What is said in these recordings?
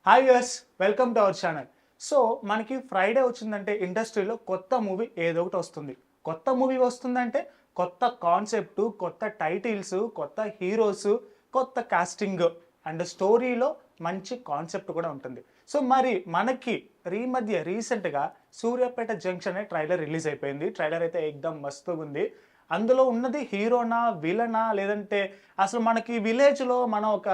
Hi yes, welcome to our channel. So మనకి Friday వచ్చిందంటే ఇండస్ట్రీలో కొత్త మూవీ ఏదో ఒకటి వస్తుంది. కొత్త మూవీ వస్తుందంటే కొత్త కాన్సెప్ట్, కొత్త టైటిల్స్, కొత్త హీరోస్, కొత్త కాస్టింగ్ అండ్ స్టోరీలో మంచి కాన్సెప్ట్ కూడా ఉంటుంది. సో మరి మనకి రీసెంట్గా సూర్యాపేట జంక్షన్ అనే ట్రైలర్ రిలీజ్ అయిపోయింది. ట్రైలర్ అయితే ఎక్దమ్ మస్తుగా ఉంది. అందులో ఉన్నది హీరోనా, విలనా, లేదంటే అసలు మనకి విలేజ్లో మనం ఒక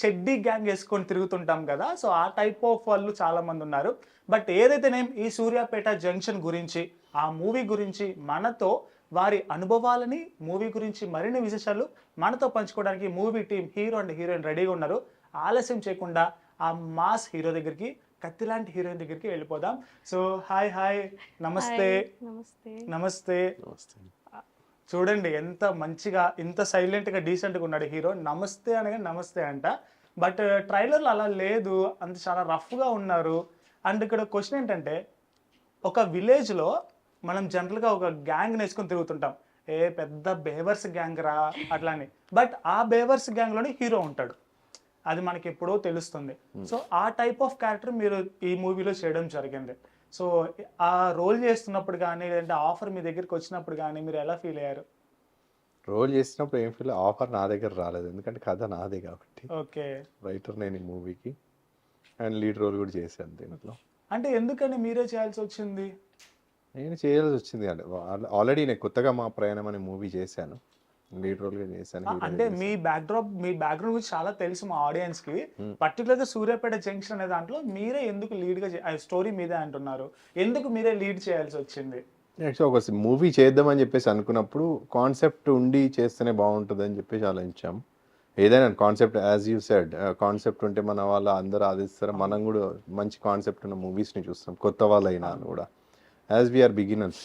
చెడ్డీ గ్యాంగ్ వేసుకొని తిరుగుతుంటాం కదా. సో ఆ టైప్ ఆఫ్ వాళ్ళు చాలామంది ఉన్నారు. బట్ ఏదైతే నేను ఈ సూర్యాపేట జంక్షన్ గురించి, ఆ మూవీ గురించి మనతో వారి అనుభవాలని, మూవీ గురించి మరిన్ని విశేషాలు మనతో పంచుకోవడానికి movie team, hero and heroine రెడీగా ఉన్నారు. ఆలస్యం చేయకుండా ఆ మాస్ హీరో దగ్గరికి, కత్తిలాంటి హీరోయిన్ దగ్గరికి వెళ్ళిపోదాం. సో హాయ్ హాయ్, నమస్తే. నమస్తే. నమస్తే. చూడండి ఎంత మంచిగా, ఇంత సైలెంట్గా, డీసెంట్గా ఉన్నాడు హీరో. నమస్తే అనగా నమస్తే అంట. బట్ ట్రైలర్లో అలా లేదు, అంత చాలా రఫ్గా ఉన్నారు. అండ్ ఇక్కడ క్వశ్చన్ ఏంటంటే, ఒక విలేజ్లో మనం జనరల్గా ఒక గ్యాంగ్ వేసుకొని తిరుగుతుంటాం. ఏ పెద్ద బేవర్స్ గ్యాంగ్ రా అట్లా అని. బట్ ఆ బేవర్స్ గ్యాంగ్లోనే హీరో ఉంటాడు, అది మనకి ఎప్పుడో తెలుస్తుంది. సో ఆ టైప్ ఆఫ్ క్యారెక్టర్ మీరు ఈ మూవీలో చేయడం జరిగింది. సో ఆ రోల్ చేస్తున్నప్పుడు కానీ, లేదంటే ఆఫర్ మీ దగ్గరికి వచ్చినప్పుడు కానీ మీరు ఎలా ఫీల్ అయ్యారు? రోల్ చేసినప్పుడు ఏం ఫీల్, ఆఫర్ నా దగ్గర రాలేదు, ఎందుకంటే కథ నాదే కాబట్టి. ఓకే. రైటర్ నేను ఈ మూవీకి, అండ్ లీడ్ రోల్ కూడా చేశాను దీంట్లో. అంటే ఎందుకని మీరే చేయాల్సి వచ్చింది? నేను చేయాల్సి వచ్చింది అంటే ఆల్రెడీ నేను కొత్తగా మా ప్రయాణం అనే మూవీ చేశాను, లీడ్ రోల్గా చేశాను. అంటే మీ బ్యాక్గ్రౌండ్ గురించి చాలా తెలుసు మా ఆడియన్స్ కి. పర్టికులర్గా సూర్యాపేట జంక్షన్ అనే దాంట్లో మీరే ఎందుకు లీడ్ గా, స్టోరీ మీదే అంటున్నారు, ఎందుకు మీరే లీడ్ చేయాల్సి వచ్చింది? యాక్చువల్ ఒక మూవీ చేద్దామని చెప్పేసి అనుకున్నప్పుడు కాన్సెప్ట్ ఉండి చేస్తేనే బాగుంటుంది అని చెప్పేసి ఆలోచించాం. ఏదైనా concept, as you said, concept ఉంటే మన వాళ్ళు అందరూ ఆదిస్తారు. మనం కూడా మంచి కాన్సెప్ట్ ఉన్న మూవీస్ని చూస్తాం, కొత్త వాళ్ళైనా కూడా. యాజ్ వీఆర్ బిగినర్స్,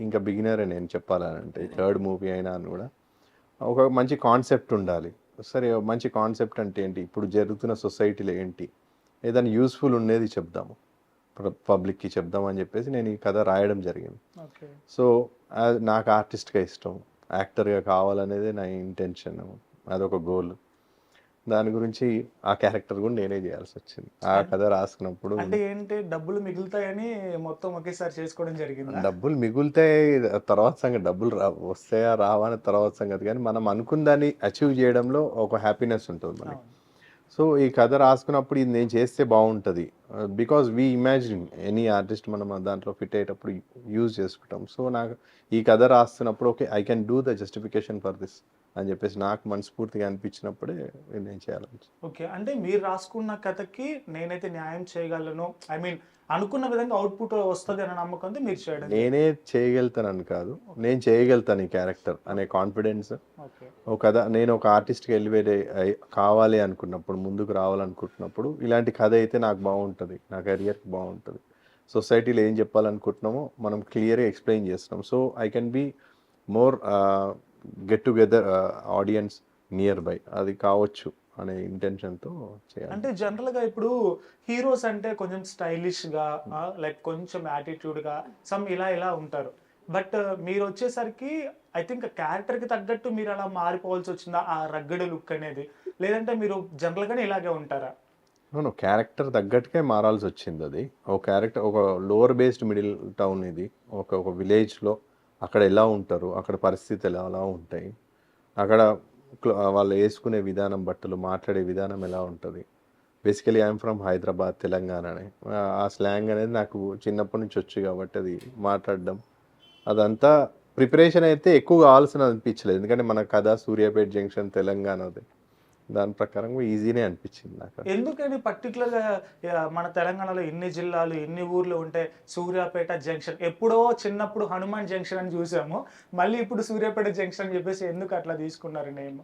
ఇంకా బిగినరే నేను చెప్పాలంటే, థర్డ్ మూవీ అయినా అని కూడా ఒక మంచి కాన్సెప్ట్ ఉండాలి. సరే, మంచి కాన్సెప్ట్ అంటే ఏంటి, ఇప్పుడు జరుగుతున్న సొసైటీలో ఏంటి, ఏదైనా యూస్ఫుల్ ఉండేది చెప్దాము, పబ్లిక్కి చెప్దామని చెప్పేసి నేను ఈ కథ రాయడం జరిగింది. సో నాకు ఆర్టిస్ట్గా ఇష్టం, యాక్టర్గా కావాలనేది నా ఇంటెన్షన్, అదొక గోల్. దాని గురించి ఆ క్యారెక్టర్ కూడా నేనే చేయాల్సి వచ్చింది ఆ కథ రాసుకున్నప్పుడు. అంటే ఏంటి, డబ్బులు మిగులుతాయని మొత్తం ఒకేసారి చేసుకోవడం జరిగింది? డబ్బులు మిగులుతాయి తర్వాత సంగతి, డబ్బులు వస్తాయా రావా అని తర్వాత సంగతి, కానీ మనం అనుకున్న దాన్ని అచీవ్ చేయడంలో ఒక హ్యాపీనెస్ ఉంటుంది మనకి. సో ఈ కథ రాసుకున్నప్పుడు ఇది నేను చేస్తే బాగుంటుంది, because we imagine any artist మనం దాంట్లో ఫిట్ అయ్యేటప్పుడు యూజ్ చేసుకుంటాం. సో నాకు ఈ కథ రాస్తున్నప్పుడు okay, I can do the justification for this అని చెప్పేసి నాకు మనస్ఫూర్తిగా అనిపించినప్పుడే నేను చేయాలని. ఓకే, అంటే మీరు రాసుకున్న కథకి నేనైతే న్యాయం చేయగలను, ఐ మీన్ అనుకున్న విధంగా అవుట్పుట్ వస్తుంది అనే నమ్మకంతో మీరు చేయడం. నేనే చేయగలుగుతానని కాదు, నేను చేయగలుగుతాను ఈ క్యారెక్టర్ అనే కాన్ఫిడెన్స్. ఒక కథ నేను ఒక ఆర్టిస్ట్కి ఎలివేట్ కావాలి అనుకున్నప్పుడు, ముందుకు రావాలనుకుంటున్నప్పుడు ఇలాంటి కథ అయితే నాకు బాగుంటుంది, నా కెరియర్కి బాగుంటుంది. సొసైటీలో ఏం చెప్పాలనుకుంటున్నామో మనం క్లియర్గా ఎక్స్ప్లెయిన్ చేస్తున్నాం. So I can be more get together audience nearby, అది కావచ్చు అనే ఇంటెన్షన్తో చేయాలి. అంటే జనరల్గా ఇప్పుడు హీరోస్ అంటే కొంచెం స్టైలిష్గా, లైక్ కొంచెం యాటిట్యూడ్గా, సమ్ ఇలా ఉంటారు. బట్ మీరు వచ్చేసరికి ఐ థింక్ క్యారెక్టర్కి తగ్గట్టు మీరు అలా మారిపోవాల్సి వచ్చిందా, ఆ రగ్గడ్ లుక్ అనేది, లేదంటే మీరు జనరల్గానే ఇలాగే ఉంటారా? క్యారెక్టర్ తగ్గట్టుకే మారాల్సి వచ్చింది. అది ఒక క్యారెక్టర్, ఒక లోవర్ బేస్డ్ మిడిల్ టౌన్, ఇది ఒక విలేజ్లో అక్కడ ఎలా ఉంటారు, అక్కడ పరిస్థితులు ఎలా ఉంటాయి, అక్కడ వాళ్ళు వేసుకునే విధానం, బట్టలు, మాట్లాడే విధానం ఎలా ఉంటుంది. బేసికలీ ఐఎమ్ ఫ్రమ్ హైదరాబాద్, తెలంగాణనే. ఆ స్లాంగ్ అనేది నాకు చిన్నప్పటి నుంచి వచ్చు కాబట్టి అది మాట్లాడడం అదంతా ప్రిపరేషన్ అయితే ఎక్కువ కావాల్సిన అనిపించలేదు, ఎందుకంటే మన కథ సూర్యాపేట జంక్షన్ తెలంగాణది, దాని ప్రకారం ఈజీనే అనిపించింది నాకు. ఎందుకని పర్టికులర్గా మన తెలంగాణలో ఎన్ని జిల్లాలు, ఎన్ని ఊర్లు ఉంటే సూర్యాపేట జంక్షన్? ఎప్పుడో చిన్నప్పుడు హనుమాన్ జంక్షన్ అని చూసాము, మళ్ళీ ఇప్పుడు సూర్యాపేట జంక్షన్ అని చెప్పేసి ఎందుకు అట్లా తీసుకున్నారు నేమ్?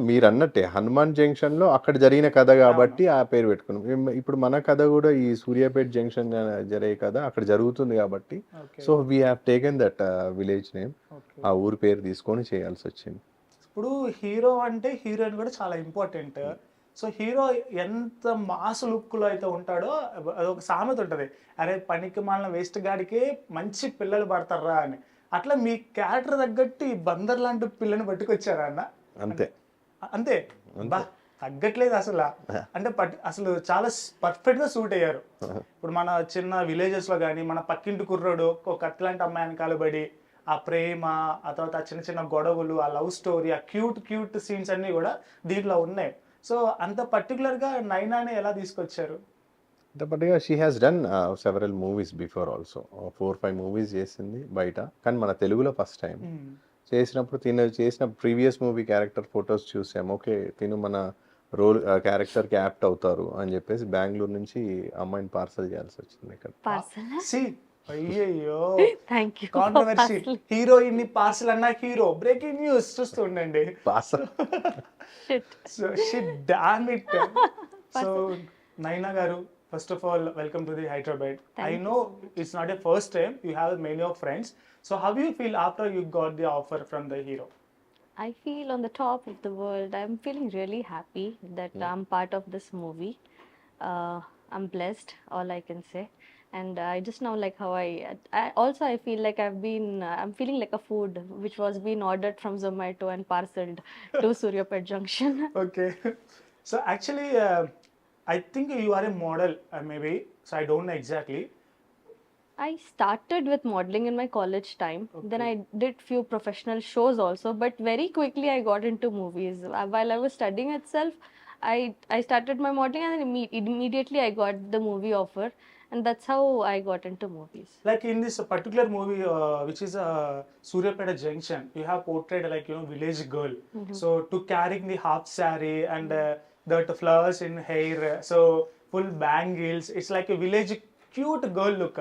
మీరు అన్నట్టే హనుమాన్ జంక్షన్లో అక్కడ జరిగిన కథ కాబట్టి ఆ పేరు పెట్టుకున్నాం. ఇప్పుడు మన కథ కూడా ఈ సూర్యాపేట జంక్షన్ జరిగే కథ అక్కడ జరుగుతుంది కాబట్టి, so we have taken that village name, ఆ ఊరి పేరు తీసుకొని చేయాల్సి వచ్చింది. ఇప్పుడు హీరో అంటే హీరోయిన్ కూడా చాలా ఇంపార్టెంట్. సో హీరో ఎంత మాస్ లుక్లో అయితే ఉంటాడో, అదొక సామెత ఉంటుంది, అరే పనికి మాలిన వేస్ట్ గాడికి మంచి పిల్లలు పడతారా అని. అట్లా మీ క్యారెక్టర్ తగ్గట్టు ఈ బందర్ లాంటి పిల్లని పట్టుకొచ్చారా అన్న? అంతే అంతే. బా తగ్గట్లేదు అసలు. అంటే అసలు చాలా పర్ఫెక్ట్ గా సూట్ అయ్యారు. ఇప్పుడు మన చిన్న విలేజెస్ లో కానీ మన పక్కింటి కుర్రోడు ఒక కత్తిలాంటి అమ్మాయి వెనకాల పడి ఆ ప్రేమ, ఆ తర్వాత ఆ చిన్న చిన్న గొడవలు, ఆ లవ్ స్టోరీ, ఆ క్యూట్ సీన్స్ అన్ని కూడా దీంట్లో ఉన్నాయి. సో అంత పర్టికులర్ గా నైనాని ఎలా తీసుకొచ్చారు? బట్గా she has done several movies before also. 4-5 movies చేసింది బయట, కానీ మన తెలుగులో ఫస్ట్ టైం చేసినప్పుడు తిను చేసిన ప్రీవియస్ మూవీ క్యారెక్టర్ ఫొటోస్ చూసాము. ఓకే, తిను మన రోల్ క్యారెక్టర్కి యాప్ట్ అవుతారు అని చెప్పేసి బెంగళూరు నుంచి అమ్మాయిని పార్సల్ చేయాల్సి వచ్చింది ఇక్కడ. పార్సల్. సి అయ్యయ్యో, థ్యాంక్ యూ. కాంట్రవర్సీ. హీరోయిన్ ని పార్సల్ అన్నా హీరో. బ్రేకింగ్ న్యూస్ చూస్తూ ఉండండి. Parcel. So shit, damn it. So Naina garu, first of all, welcome to the Hyderabad. Thank I you know so much. it's not a first time. You have many of friends. So how you feel after you got the offer from the hero? I feel on the top of the world. I'm feeling really happy that I'm part of this movie. I'm blessed, all I can say. And I just know like how I feel like I'm feeling like a food which was being ordered from Zomato and parceled to Suryapet Junction. Okay. So actually, I think you are a model, maybe. So I don't know exactly. I started with modeling in my college time. Then I did few professional shows also, but very quickly I got into movies. While I was studying itself, I started my modeling and then immediately I got the movie offer, and that's how I got into movies. Like in this particular movie, which is Suryapeta Junction, you have portrayed like village girl. So to carrying the half saree and that flowers in hair, so full bangles. It's like a village cute girl look.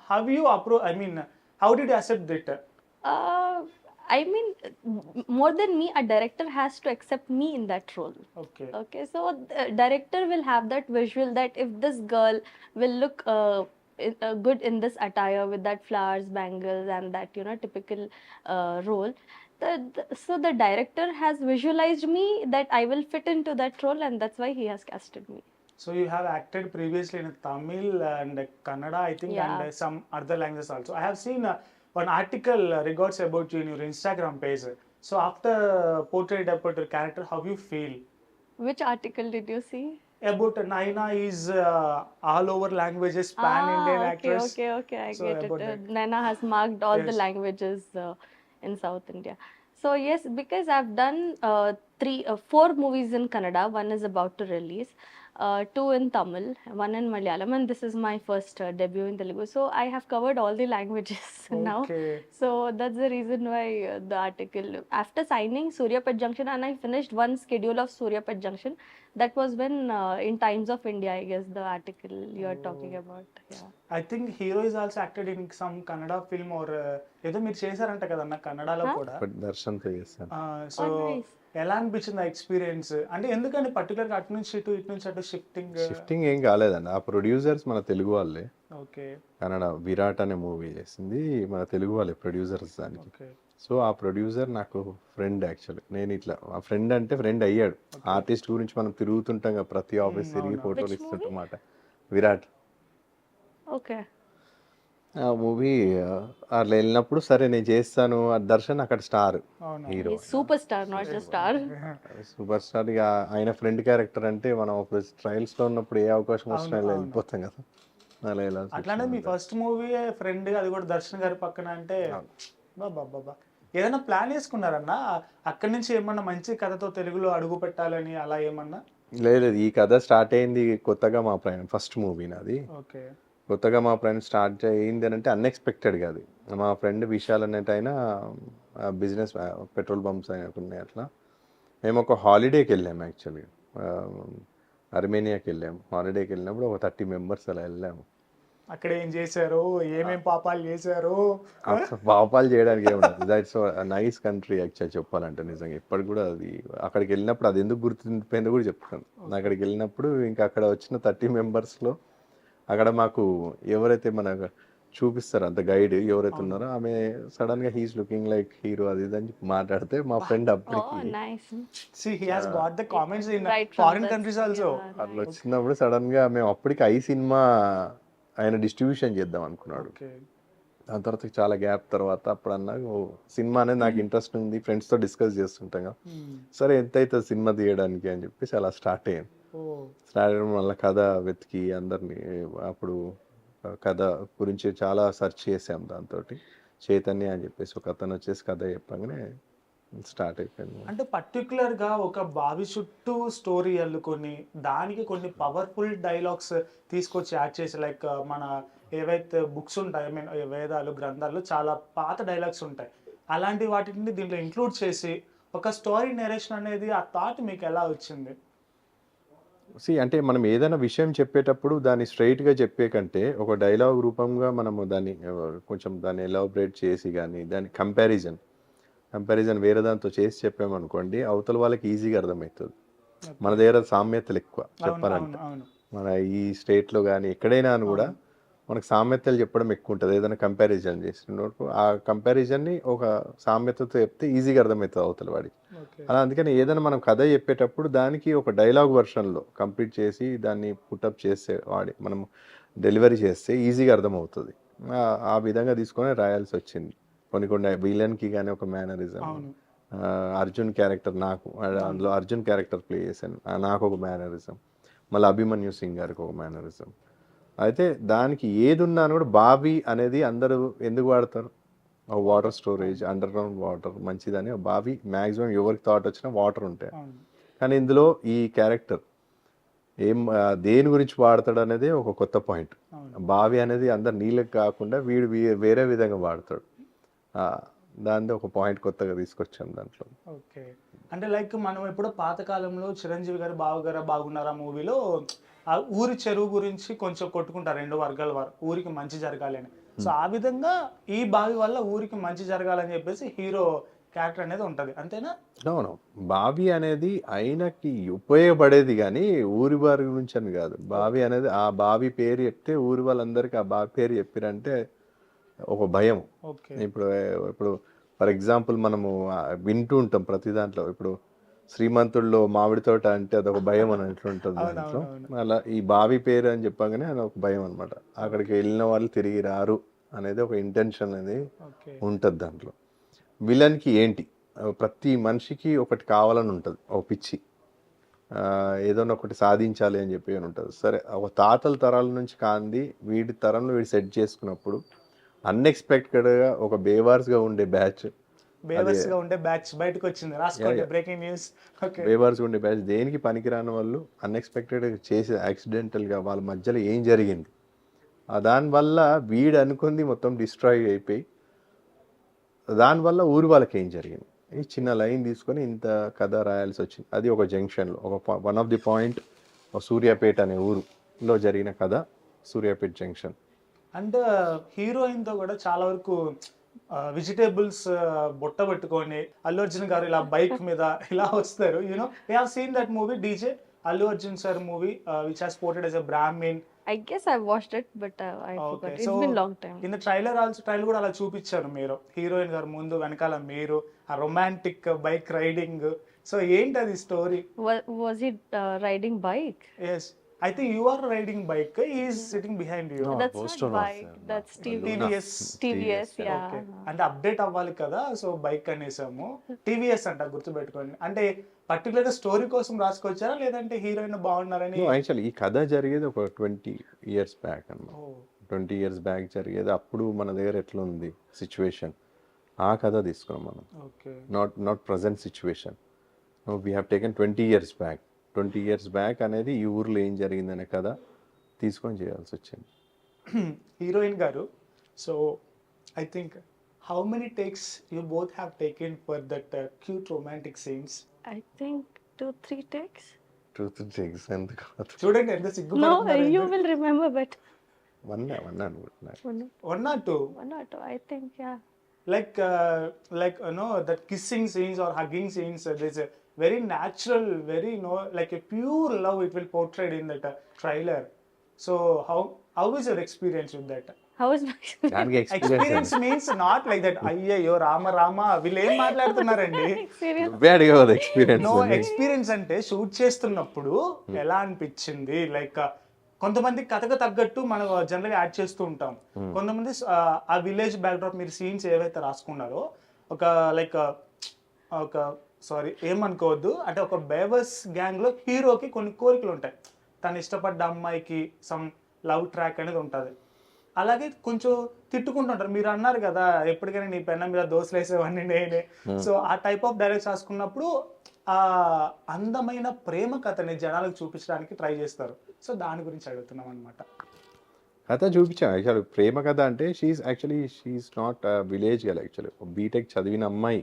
How you approach? I mean, how did you accept it? I mean, more than me, a director has to accept me in that role. Okay. Okay, so the director will have that visual that if this girl will look good in this attire with that flowers, bangles, and that typical role. So the director has visualized me that I will fit into that role, and that's why he has casted me. So you have acted previously in Tamil and Kannada, I think, Yeah. and some other languages also. I have seen one article regards about you in your Instagram page. So after portrayed about your character, how you feel? Which article did you see? About Naina is all over languages, pan-Indian actress. Okay, I So get about it. that. Naina has marked all the Yes. languages in South India. So yes, because I've done 4 movies in Kannada. One is about to release. 2 in Tamil, 1 in Malayalam, and this is my first debut in Telugu. So I have covered all the languages now. Okay. So that's the reason why the article. After signing Suryapet Junction, and I finished one schedule of Suryapet Junction. That was when in Times of India, I guess, the article you are talking about. Yeah. I think hero is also acted in some Kannada film or ఏదో మీరు చేశారంట కదన్న కన్నడలో కూడా. But దర్శన్తో చేస్తాను. So Oh, nice. ఎలా అనిపించింది ఆ ఎక్స్పీరియన్స్? అంటే ఎందుకంటే పర్టికులర్ అటు నుంచి అటు షిఫ్టింగ్? షిఫ్టింగ్ ఏం కాలేదండి. ఆ ప్రొడ్యూసర్స్ మన తెలుగు వాళ్ళే. ఓకే. కన్నడ విరాట్ అనే మూవీ చేసింది మన తెలుగు వాళ్ళే ప్రొడ్యూసర్స్ దానికి. ఓకే. సో ఆ ప్రొడ్యూసర్ నాకు ఫ్రెండ్ యాక్చువల్లీ. నేను ఇట్లా ఆ ఫ్రెండ్ అంటే ఫ్రెండ్ అయ్యాడు. ఆర్టిస్ట్ గురించి మనం తిరుగుతుంటాం కదా, ప్రతి ఆఫీస్ తిరిగి ఫోటోలు Which ఇస్తుంటమాట. విరాట్ Okay. ఆ మూవీ అట్లా వెళ్ళినప్పుడు సరే నేను చేస్తాను. ఆ దర్శన్ అక్కడ స్టార్ అవును. Hero, He's superstar, not just star. Super star. ఇక ఆయన ఫ్రెండ్ క్యారెక్టర్ అంటే మనం ఒక ట్రయల్స్ లో ఉన్నప్పుడు ఏ అవకాశం వచ్చినా ఇలా వెళ్ళిపోతాం కదా, అలా ఇలా అట్లానే మీ ఫస్ట్ మూవీ ఫ్రెండ్, అది కూడా దర్శన్ గారి పక్కన అంటే బాబా. ఏదైనా ప్లాన్ చేసుకున్నారన్నా అక్కడి నుంచి ఏమన్నా మంచి కథతో తెలుగులో అడుగు పెట్టాలని అలా ఏమన్నా? లేదు. ఈ కథ స్టార్ట్ అయింది కొత్తగా మా ప్రయాణం. ఫస్ట్ మూవీ నాది. ఓకే. కొత్తగా మా ఫ్రెండ్ స్టార్ట్ అయింది అని అంటే అన్ఎక్స్పెక్టెడ్గా అది. మా ఫ్రెండ్ విశాల్ అన్నట్టు ఆయన బిజినెస్ పెట్రోల్ బంప్స్ ఉన్నాయి అట్లా. మేము ఒక హాలిడేకి వెళ్ళాము యాక్చువల్లీ, అర్మేనియాకి వెళ్ళాము. హాలిడేకి వెళ్ళినప్పుడు ఒక 30 మెంబర్స్ అలా వెళ్ళాము. అక్కడ ఏం చేశారు, ఏమేం పాపాలు చేశారు? పాపాలు చేయడానికి ఏముండదు. దట్స్ నైస్ కంట్రీ యాక్చువల్ చెప్పాలంటే. నిజంగా ఇప్పటికి కూడా అది అక్కడికి వెళ్ళినప్పుడు అది ఎందుకు గుర్తుండిపోయిందో కూడా చెప్తాను. అక్కడికి వెళ్ళినప్పుడు ఇంకా అక్కడ వచ్చిన 30 మెంబర్స్లో అక్కడ మాకు ఎవరైతే మనకు చూపిస్తారు అంత గైడ్ ఎవరైతే ఉన్నారో ఆమె సడన్ గా హీస్ లుకింగ్ లైక్ హీరో అది ఇది అని చెప్పి మాట్లాడితే మా ఫ్రెండ్ Oh, అప్పటికి nice. See, he has got the comments in Right from foreign that- countries also. Yeah, అట్లా వచ్చినప్పుడు సడన్ గా మేము అప్పటికి సినిమా ఆయన డిస్ట్రిబ్యూషన్ చేద్దాం అనుకున్నాడు. Okay. దాని తర్వాత చాలా గ్యాప్ తర్వాత అప్పుడన్నా ఓ సినిమా అనేది నాకు ఇంట్రెస్ట్ ఉంది, ఫ్రెండ్స్తో డిస్కస్ చేస్తుంటాం కదా, సరే ఎంత అవుతుంది సినిమా తీయడానికి అని చెప్పేసి అలా స్టార్ట్ అయ్యాను. స్టార్ట్ అయ్యడం వల్ల కథ వెతికి అందరినీ అప్పుడు కథ గురించి చాలా సెర్చ్ చేసాం. దాంతో చైతన్య అని చెప్పేసి ఒక అతను వచ్చేసి కథ చెప్పగానే స్టార్ట్ అయిపోయింది. అంటే పర్టికులర్గా ఒక బావి చుట్టూ స్టోరీ అల్లుకొని దానికి కొన్ని పవర్ఫుల్ డైలాగ్స్ తీసుకొచ్చి యాడ్ చేసి లైక్ మన ఏవైతే బుక్స్ ఉంటాయి, ఐ మీన్ వేదాలు గ్రంథాలు చాలా పాత డైలాగ్స్ ఉంటాయి, అలాంటి వాటిని దీంట్లో ఇంక్లూడ్ చేసి ఒక స్టోరీ నెరేషన్ అనేది ఆ థాట్ మీకు ఎలా వచ్చింది? అంటే మనం ఏదైనా విషయం చెప్పేటప్పుడు దాన్ని స్ట్రైట్గా చెప్పే కంటే ఒక డైలాగ్ రూపంగా మనము దాన్ని కొంచెం దాన్ని ఎలాబరేట్ చేసి కానీ దాని కంపారిజన్ వేరే దాంతో చేసి చెప్పామనుకోండి అవతల వాళ్ళకి ఈజీగా అర్థమవుతుంది. మన దగ్గర సామ్యతలు ఎక్కువ చెప్పాలంటే, మన ఈ స్టేట్లో కానీ ఎక్కడైనా అని కూడా మనకు సామెతలు చెప్పడం ఎక్కువ ఉంటుంది. ఏదైనా కంపారిజన్ చేసినప్పుడు ఆ కంపారిజన్ని ఒక సామెతతో చెప్తే ఈజీగా అర్థమవుతుంది అవతల వాడికి. అలా అందుకని ఏదైనా మనం కథ చెప్పేటప్పుడు దానికి ఒక డైలాగ్ వర్షన్లో కంప్లీట్ చేసి దాన్ని పుటప్ చేస్తే వాడి మనం డెలివరీ చేస్తే ఈజీగా అర్థమవుతుంది. ఆ విధంగా తీసుకొని రాయాల్సి వచ్చింది. కొన్ని విలన్కి కానీ ఒక మేనరిజం, అర్జున్ క్యారెక్టర్ నాకు అందులో అర్జున్ క్యారెక్టర్ ప్లే చేశాను, నాకు ఒక మేనరిజం, మళ్ళీ అభిమన్యు సింగ్ గారికి ఒక మేనరిజం. అయితే దానికి ఏది ఉన్నా కూడా బావి అనేది అందరూ ఎందుకు వాడతారు, water storage, under ground water మంచిదని బావి మ్యాక్సిమం ఎవరికి థాట్ వచ్చినా వాటర్ ఉంటాయి. కానీ ఇందులో ఈ క్యారెక్టర్ దేని గురించి వాడతాడు అనేది ఒక కొత్త పాయింట్. బావి అనేది అందరు నీళ్ళకి కాకుండా వీడు వేరే విధంగా వాడతాడు. దాని ఒక పాయింట్ కొత్తగా తీసుకొచ్చాం దాంట్లో. ఓకే, అంటే లైక్ మనం ఎప్పుడో పాతకాలంలో చిరంజీవి గారు బావగారా బాగున్నారా మూవీలో ఆ ఊరి చెరువు గురించి కొంచెం కొట్టుకుంటారు రెండు వర్గాల వారు, ఊరికి మంచి జరగాలి అని. సో ఆ విధంగా ఈ బావి వల్ల ఊరికి మంచి జరగాలని చెప్పేసి హీరో క్యారెక్టర్ అనేది ఉంటుంది, అంతేనా? అవును, బావి అనేది ఆయనకి ఉపయోగపడేది కానీ ఊరి వారి గురించి అని కాదు. బావి అనేది ఆ బావి పేరు చెప్తే ఊరి వాళ్ళందరికీ ఆ బావి పేరు చెప్పారంటే ఒక భయం. ఇప్పుడు ఫర్ ఎగ్జాంపుల్ మనము వింటూ ఉంటాం ప్రతి దాంట్లో, ఇప్పుడు శ్రీమంతుల్లో మామిడి తోట అంటే అదొక భయం అని ఉంటుంది దాంట్లో. అలా ఈ బావి పేరు అని చెప్పగానే అది ఒక భయం అనమాట. అక్కడికి వెళ్ళిన వాళ్ళు తిరిగి రారు అనేది ఒక ఇంటెన్షన్ అనేది ఉంటుంది దాంట్లో. విలన్కి ఏంటి, ప్రతి మనిషికి ఒకటి కావాలని ఉంటుంది, ఒక పిచ్చి, ఏదో ఒకటి సాధించాలి అని చెప్పి అని ఉంటుంది. సరే ఒక తాతల తరాల నుంచి కాంది వీడి తరంలో వీడు సెట్ చేసుకున్నప్పుడు అన్ఎక్స్పెక్టెడ్గా ఒక బేవార్స్గా ఉండే బ్యాచ్ బయటకు వచ్చింది, రాసుకోండి బ్రేకింగ్ న్యూస్. బేవార్స్గా ఉండే బ్యాచ్ దేనికి పనికిరాని వాళ్ళు అన్ఎక్స్పెక్టెడ్గా చేసే యాక్సిడెంటల్గా వాళ్ళ మధ్యలో ఏం జరిగింది, దానివల్ల వీడు అనుకుంది మొత్తం డిస్ట్రాయ్ అయిపోయి దానివల్ల ఊరి వాళ్ళకి ఏం జరిగింది, ఈ చిన్న లైన్ తీసుకొని ఇంత కథ రాయాల్సి వచ్చింది. అది ఒక జంక్షన్లో ఒక one of the point Suryapet అనే ఊరులో జరిగిన కథ సూర్యాపేట జంక్షన్. అండ్ హీరోయిన్తో కూడా చాలా వరకు వెజిటేబుల్స్ బుట్ట పెట్టుకొని అల్లు అర్జున్ గారు ఇలా బైక్ మీద ఇలా వస్తారు. You know we have seen that movie DJ Allu Arjun sir movie which has portrayed as a Brahmin. I guess I watched it, but I forgot. It's been long time. In the trailer also, trailer కూడా అలా చూపించారు మీరు, heroine గారు ముందు వెనకాల మీరు ఆ romantic bike riding. So ఏంటి అది story? Was he riding bike? Yes, I think you are riding bike. He is sitting behind you. No, That's poster not was bike. there. That's TVS. TVS, yeah. Okay. అంటే update అవ్వాలి కదా, so bike అనేసాము. TVS అంట, గుర్తుపెట్టుకోండి. అంటే particular గా story కోసం రాసుకొచ్చారా లేదంటే heroine బాగున్నారని? యాక్చువల్లీ ఈ కథ జరిగేది ఒక 20 years బ్యాక్ అన్నమాట. 20 years బ్యాక్ జరిగేది. అప్పుడు మన దగ్గర ఎట్లా ఉంది సిచ్యువేషన్, ఆ కథ తీసుకున్నాం మనం. Not present situation. We have taken 20 years back. 20 years back అనేది ఈ ఊర్లో ఏం జరిగిందనే కథ తీసుకొని చేయాల్సి వచ్చింది. హీరోయిన్ గారు, so I think how many takes you both have taken for that cute romantic scenes? I think 2-3 takes. 2-3 takes ఎందుకు? చూడండి ఎంత No, సిగ్గుపడుతున్నారు. you will remember, but one అనుకుంటున్నా. One or two, I think, yeah. like you know that kissing scenes or hugging scenes, there's a very natural, very like a pure love it will portrayed in that trailer. So how is your experience with that? How was my దానికి Experience means not like that అయ్యయ్యో రామ వీళ్ళు ఏం మాట్లాడుతున్నారండి. experience? Experience. No experience అంటే shoot చేస్తున్నప్పుడు ఎలా అనిపించింది, like కొంతమంది కథకు తగ్గట్టు మనం జనరల్గా యాడ్ చేస్తూ ఉంటాం. కొంతమంది ఆ విలేజ్ బ్యాక్డ్రాప్ మీరు సీన్స్ ఏవైతే రాసుకున్నారో ఒక లైక్ ఒక సారీ ఏమనుకోవద్దు, అంటే ఒక బేవర్స్ గ్యాంగ్లో హీరోకి కొన్ని కోరికలు ఉంటాయి. తను ఇష్టపడ్డ అమ్మాయికి సమ్ లవ్ ట్రాక్ అనేది ఉంటుంది. అలాగే కొంచెం తిట్టుకుంటుంటారు. మీరు అన్నారు కదా ఎప్పటికైనా నీ పెన్న మీద దోశలు వేసేవన్నీ నేనే. సో ఆ టైప్ ఆఫ్ డైలాగ్స్ రాసుకున్నప్పుడు ఆ అందమైన ప్రేమ కథని జనాలకు చూపించడానికి ట్రై చేస్తారు. సో దాని గురించి అడుగుతున్నాం అనమాట. కథ చూపించాం యాక్చువల్లీ. ప్రేమ కథ అంటే she is not village girl. Actually B Tech చదివిన అమ్మాయి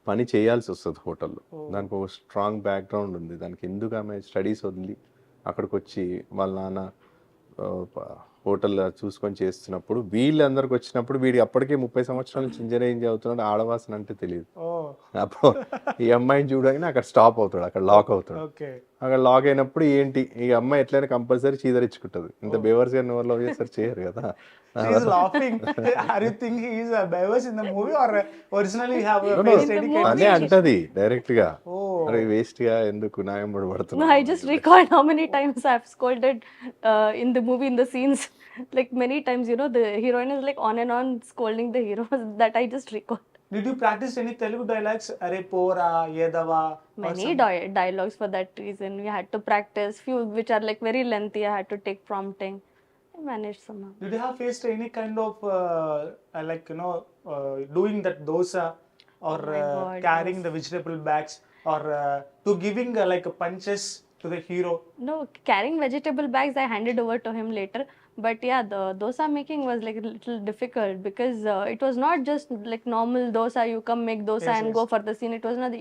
పని చేయాల్సి వస్తుంది హోటల్లో. దానికి ఒక స్ట్రాంగ్ బ్యాక్గ్రౌండ్ ఉంది. దానికి ఎందుకు ఆమె స్టడీస్ వదిలి అక్కడికి వచ్చి వాళ్ళ నాన్న హోటల్లో చూసుకొని చేస్తున్నప్పుడు వీళ్ళందరికి వచ్చినప్పుడు వీడి అప్పటికే 30 సంవత్సరాల నుంచి ఇంజనీరింగ్ చదువుతున్నాడు. ఆడవాసన అంటే తెలియదు. అప్పుడు ఈ అమ్మాయిని చూడగానే అక్కడ స్టాప్ అవుతాడు, అక్కడ లాక్ అవుతాడు. అక్కడ లాక్ అయినప్పుడు ఏంటి ఈ అమ్మాయి ఎట్లయినా కంపల్సరీ చీదరించుకుంటుంది. ఇంత బేవర్స్ గా ఎవరు లవ్ చేస్తారు, చేయరు కదా. అదే అంటది డైరెక్ట్ గా, అరే వేస్ట్ గా ఎందుకు నాయంబడి No, పడుతున్నా. I just recall how many times I've scolded in the movie, in the scenes. Like many times, you know, the heroine is like on and on scolding the hero. That I just recall. Did you practice any Telugu dialects? Are pora, yedava. Many dialogues for that reason. We had to practice few which are like very lengthy. I had to take prompting. I managed somehow. Did you have faced any kind of like doing that dosa or God, carrying the vegetable bags or to giving like punches to the hero? No, carrying vegetable bags I handed over to him later. But yeah, the dosa making was like a little difficult because it was not just like normal dosa. You come make dosa Yes, and yes. go for the scene. It was not.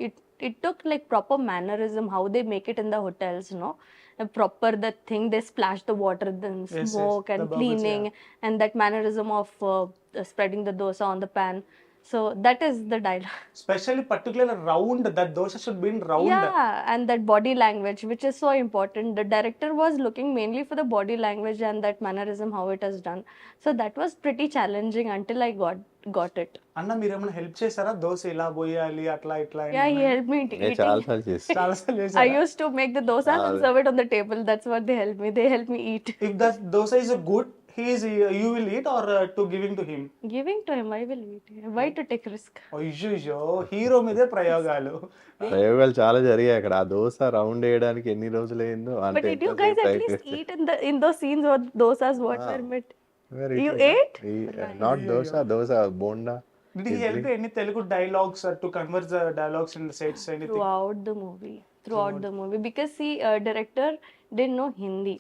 It took like proper mannerism, how they make it in the hotels, you know. A proper the thing they splash the water, then Yes, smoke the and bubbles, cleaning, and that mannerism of spreading the dosa on the pan. So that is the dialogue. Especially particular round, that dosa should be in round. Yeah, and that body language, which is so important. The director was looking mainly for the body language and that mannerism, how it is done. So that was pretty challenging until I got it. అన్న మీరు ఏమైనా help చేశారా? దోశ ఇలా పోయాలి అట్లా ఇట్లా Yeah, he helped me నేను eating. చాలా సార్లు చేస్తాను. చాలా సార్లు I చేశారా? used to make the dosas and serve it on the table. That's what they helped me. They helped me eat. If that dosa is good, you will eat or to giving to him? Giving to him, I will eat. Why to take risk? అయ్యో hero మీదే ప్రయోగాలు. ప్రయోగాలు చాలా జరిగాయి అక్కడ. ఆ dosa round వేయడానికి ఎన్ని రోజులు అయిందో. But did you guys at least eat in those scenes what dosas what were made? You ate? Not dosa bonda. Did he help you any Telugu dialogues or to convert the dialogues in the sets, anything? Throughout the movie, because see, director didn't know Hindi,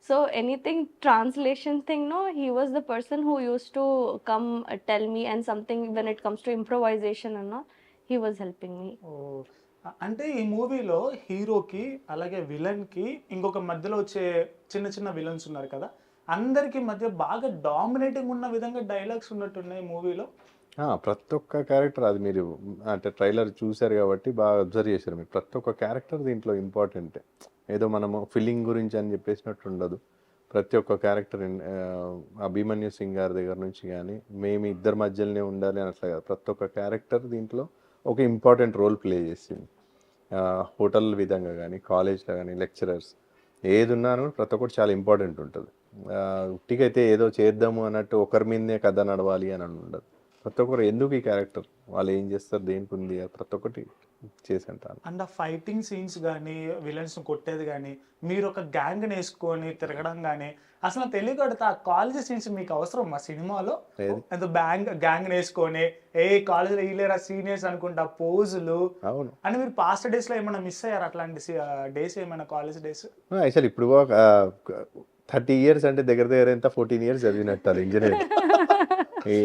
so anything translation thing, no, he was the person who used to come tell me, and something when it comes to improvisation and all, he was helping me. అంటే ఈ మూవీలో హీరోకి అలాగే villain కి ఇంకొక మధ్యలో వచ్చే చిన్న చిన్న విలన్స్ ఉన్నారు కదా, అందరికి మధ్య బాగా డామినేటింగ్ ఉన్న విధంగా డైలాగ్స్ ఉన్నట్టున్నాయి మూవీలో. ప్రతి ఒక్క క్యారెక్టర్, అది మీరు అంటే ట్రైలర్ చూశారు కాబట్టి బాగా అబ్జర్వ్ చేశారు మీరు. ప్రతి ఒక్క క్యారెక్టర్ దీంట్లో ఇంపార్టెంటే. ఏదో మనము ఫీలింగ్ గురించి అని చెప్పేసినట్టు ఉండదు. ప్రతి ఒక్క క్యారెక్టర్ అభిమన్యు సింగ్ గారి దగ్గర నుంచి కానీ మేము ఇద్దరి మధ్యలోనే ఉండాలి అని అట్లా కాదు. ప్రతి ఒక్క క్యారెక్టర్ దీంట్లో ఒక ఇంపార్టెంట్ రోల్ ప్లే చేసింది. హోటల్ విధంగా కానీ కాలేజ్లో కానీ లెక్చరర్స్ ఏది ఉన్నానో ప్రతి ఒక్కటి చాలా ఇంపార్టెంట్ ఉంటుంది. ఉట్టికైతే ఏదో చేద్దాము అన్నట్టు ఒకరి మీదనే కథ నడవాలి అని ఉండదు. ప్రతి ఒక్కరు ఎందుకు ఈ క్యారెక్టర్, వాళ్ళు ఏం చేస్తారు, దేనికి ఉంది, ప్రతి ఒక్కటి చేసి అంటాను. అండ్ ఆ ఫైటింగ్ సీన్స్ కానీ విలన్స్ కొట్టేది కానీ మీరు ఒక గ్యాంగ్ వేసుకొని తిరగడం కానీ అసలు తెలియకూడదు. ఆ కాలేజ్ సీన్స్ మీకు అవసరం మా సినిమాలో? ఏదో గ్యాంగ్ వేసుకొని కాలేజ్లో వీళ్ళేరా సీనియర్స్ అనుకుంటా పోజులు. అవును. అని మీరు పాస్ట్ డేస్ లో ఏమైనా మిస్ అయ్యారు అట్లాంటి డేస్, ఏమైనా కాలేజ్ డేస్? యాక్చువల్లీ ఇప్పుడు 30 years అంటే దగ్గర ఎంత 14 years చదివినట్టు అది ఇంజనీరింగ్.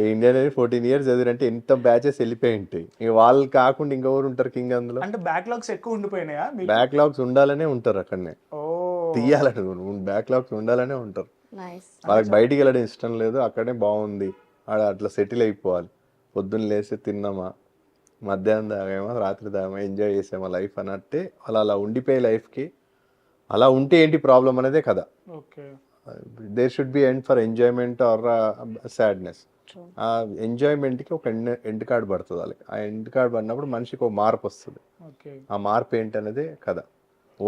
ఇంజనీరింగ్ 14 years చదివినంటే ఎంత బ్యాచెస్ వెళ్ళిపోయి ఉంటాయి. ఇక వాళ్ళు కాకుండా ఇంకెవరు ఉంటారు కింగ్ అందులో? అంటే బ్యాక్లాగ్స్ ఎక్కువ ఉండిపోయినాయా? బ్యాక్లాగ్స్ ఉండాలనే ఉంటారు అక్కడనే, తీయాలని బ్యాక్లాగ్స్ ఉండాలనే ఉంటారు. వాళ్ళకి బయటికి వెళ్ళడం ఇష్టం లేదు, అక్కడే బాగుంది అట్లా సెటిల్ అయిపోవాలి. పొద్దున్న లేసి తిన్నామా, మధ్యాహ్నం తాగామా, రాత్రి తాగామా, ఎంజాయ్ చేసామా లైఫ్ అన్నట్టే వాళ్ళు అలా ఉండిపోయే లైఫ్కి. అలా ఉంటే ఏంటి ప్రాబ్లం అనేదే కదా. There should be end for enjoyment or sadness. ఆ ఎంజాయ్మెంట్కి ఒక ఎండ్ కార్డ్ పడుతుంది వాళ్ళకి. ఆ ఎండ్ కార్డ్ పడినప్పుడు మనిషికి ఒక మార్పు వస్తుంది. ఆ మార్పు ఏంటి అనేది కదా.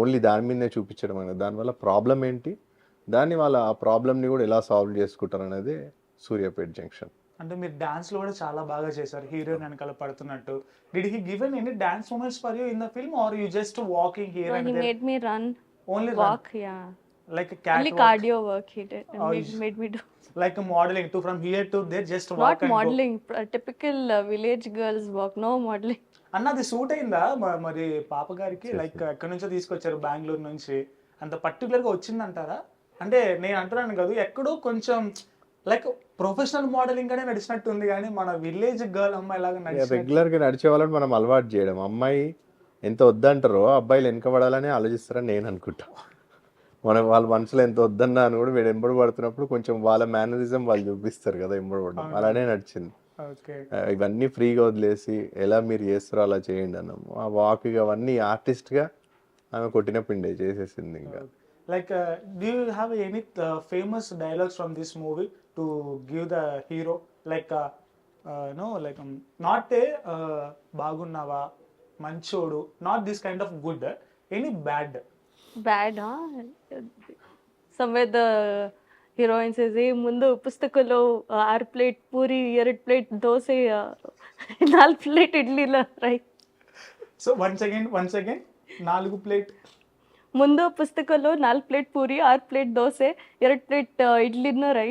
ఓన్లీ దాని మీదనే చూపించడం అనేది, దానివల్ల ప్రాబ్లం ఏంటి, దాన్ని వాళ్ళ ఆ ప్రాబ్లమ్ని కూడా ఎలా సాల్వ్ చేసుకుంటారు అనేది సూర్యాపేట్ జంక్షన్. అంటే మీరు డాన్స్ లో కూడా చాలా బాగా చేశారు, హీరోయిన్ వెనకాల పడుతున్నట్టు. Did he given any dance moments for you in the film or you just walking here No, and he there? made me run, only walk, yeah. Like Only cat walk, cardio work he did and Oh, made me do. Like modeling to from here to there just Not walk and go. modeling, typical village girls walk, no modeling. అన్న అది suit అయిందా మరి పాప గారికి? Like ఎక్కడి నుంచో తీసుకొచ్చారు బెంగళూరు నుంచి, అంత పర్టికులర్ గా వచ్చిందంటారా? అంటే నేను అంటున్నాను కదా, ఎక్కడో కొంచెం లైక్ ప్రొఫెషనల్ మోడలింగ్ గానే నడిచినట్టు ఉంది, కానీ మన విలేజ్ గర్ల్ అమ్మాయి లాగా నడిచినట్టు. రెగ్యులర్గా నడిచే వాళ్ళని మనం అలవాటు చేయడం. అమ్మాయి ఎంత వద్దంటారో అబ్బాయిలు వెనకబడాలని ఆలోచిస్తారని నేను అనుకుంటా. వాళ్ళ మనసులో ఎంత వద్దన్నా అని కూడా వీడు ఎంబడి పడుతున్నప్పుడు కొంచెం వాళ్ళ మేనరిజం వాళ్ళు చూపిస్తారు కదా ఎంబడి పడడం. అలానే నడిచింది. ఓకే. ఇవన్నీ ఫ్రీగా వదిలేసి ఎలా మీరు చేస్తారో అలా చేయండి అన్నాము. ఆ వాక్ అవన్నీ ఆర్టిస్ట్గా ఆమె కొట్టిన పిండే చేసేసింది. ఇంకా Like, do you have any famous dialogues from this movie to give the hero? Like, no, like, not a bagunnava, manchodu, not this kind of good, any bad. Bad, huh? Somewhere the heroine says, "Hey, ముందు పుస్తకంలో 6 plate puri 2 plate dosa 4 plate ఇడ్లీల రై." So, once again, 4 plate. ముందు పుస్తకంలో 4 plate puri 6 plate dosa 2 plate ఇడ్లీన రై.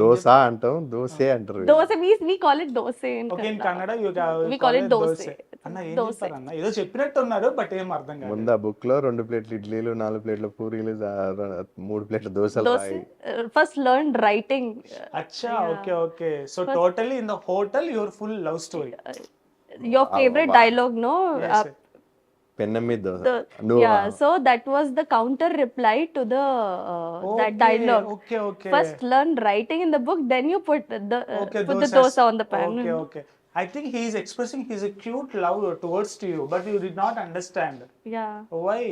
దోశ అంటాం, దోసే అంటారు. Dosa we call it dosa in Okay, in Kannada. Kannada, We call it dosa. అన్న ఏం దోశ. చెప్తారన్న? ఏదో చెప్పినట్టు ఉన్నారు, బట్ ఏం అర్థం కాదు. ముందు ఆ బుక్ లో 2 ప్లేట్లు ఇడ్లీలు, 4 ప్లేట్ల పూరీలు, 3 ప్లేట్ల దోశలు దోశ. రాయి. First learned writing. అచ్చా, okay okay. So totally in the hotel your full love story. Your favorite dialogue, no? పెన్నం మీద dosa. Yeah, so that was the counter reply to the that dialogue. Okay, okay. First learn writing in the book, then you put the Okay, put the dosas. dosa on the pan. Okay, okay. I think he is expressing his cute love towards to you, but you did not understand. Yeah, Why?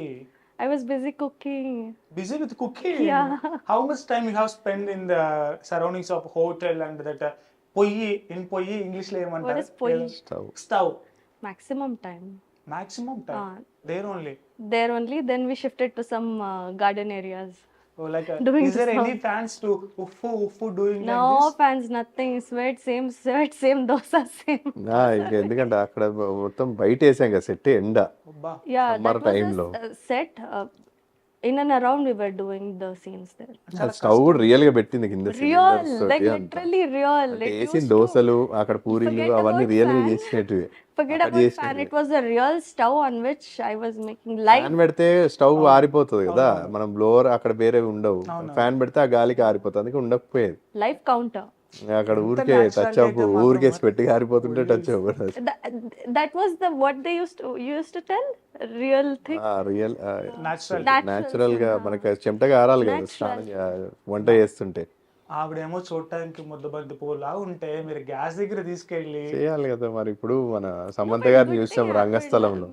I was busy cooking. Busy with cooking? Yeah. How much time you have spent in the surroundings of hotel and that పొయ్యి? In పొయ్యి English లో ఏమంటారు? What is పొయ్యి? Stove. Maximum time. Maximum time. There only. There only. Then we shifted to some garden areas. Oh, like, Doing is there this any fans to uffu doing like No this? fans, nothing. Sweat, same dosa, same. ఇంకా ఎందుకంటే అక్కడ మొత్తం బయట వేసాం కదా set, ఎండ అబ్బా. Yeah, Summer that was time lo. a set. In and around we were doing the scenes there. Stove కూడా రియల్ గా పెట్టింది కింద Real, cylinders like తోటి అంతా. literally real. అంటే It వేసిన used దోశలు అక్కడ పూరీలు Forget అవన్నీ about రియల్ గా fan. చేసినట్టువి. Forget అక్కడ about fan. చేసినట్టువి. It was a real stove on which I was making live. Fan పెడితే స్టవ్ ఆరిపోతుంది కదా, మనం బ్లోవర్ అక్కడ వేరే ఉండవు. ఫ్యాన్ పెడితే ఆ గాలికి ఆరిపోతుంది, అందుకే ఉండకపోయేది. Live counter. అక్కడ ఊరికే టచ్ అప్, ఊరికే పెట్టి ఆరిపోతుంటే టచ్ అవ్వదు. That was the what they used to tell. Real thing. Real Natural. Natural గా మనకి చెమటగా ఆరాలి కదా స్నానం వంట చేస్తుంటే. ఆవిడేమో చూడటానికి ముద్దబంతి పూలా ఉంటే మీరు గ్యాస్ దగ్గర తీసుకెళ్ళి చేయాలి కదా మరి. ఇప్పుడు మన సమంత గారిని చూసాం రంగస్థలంలో.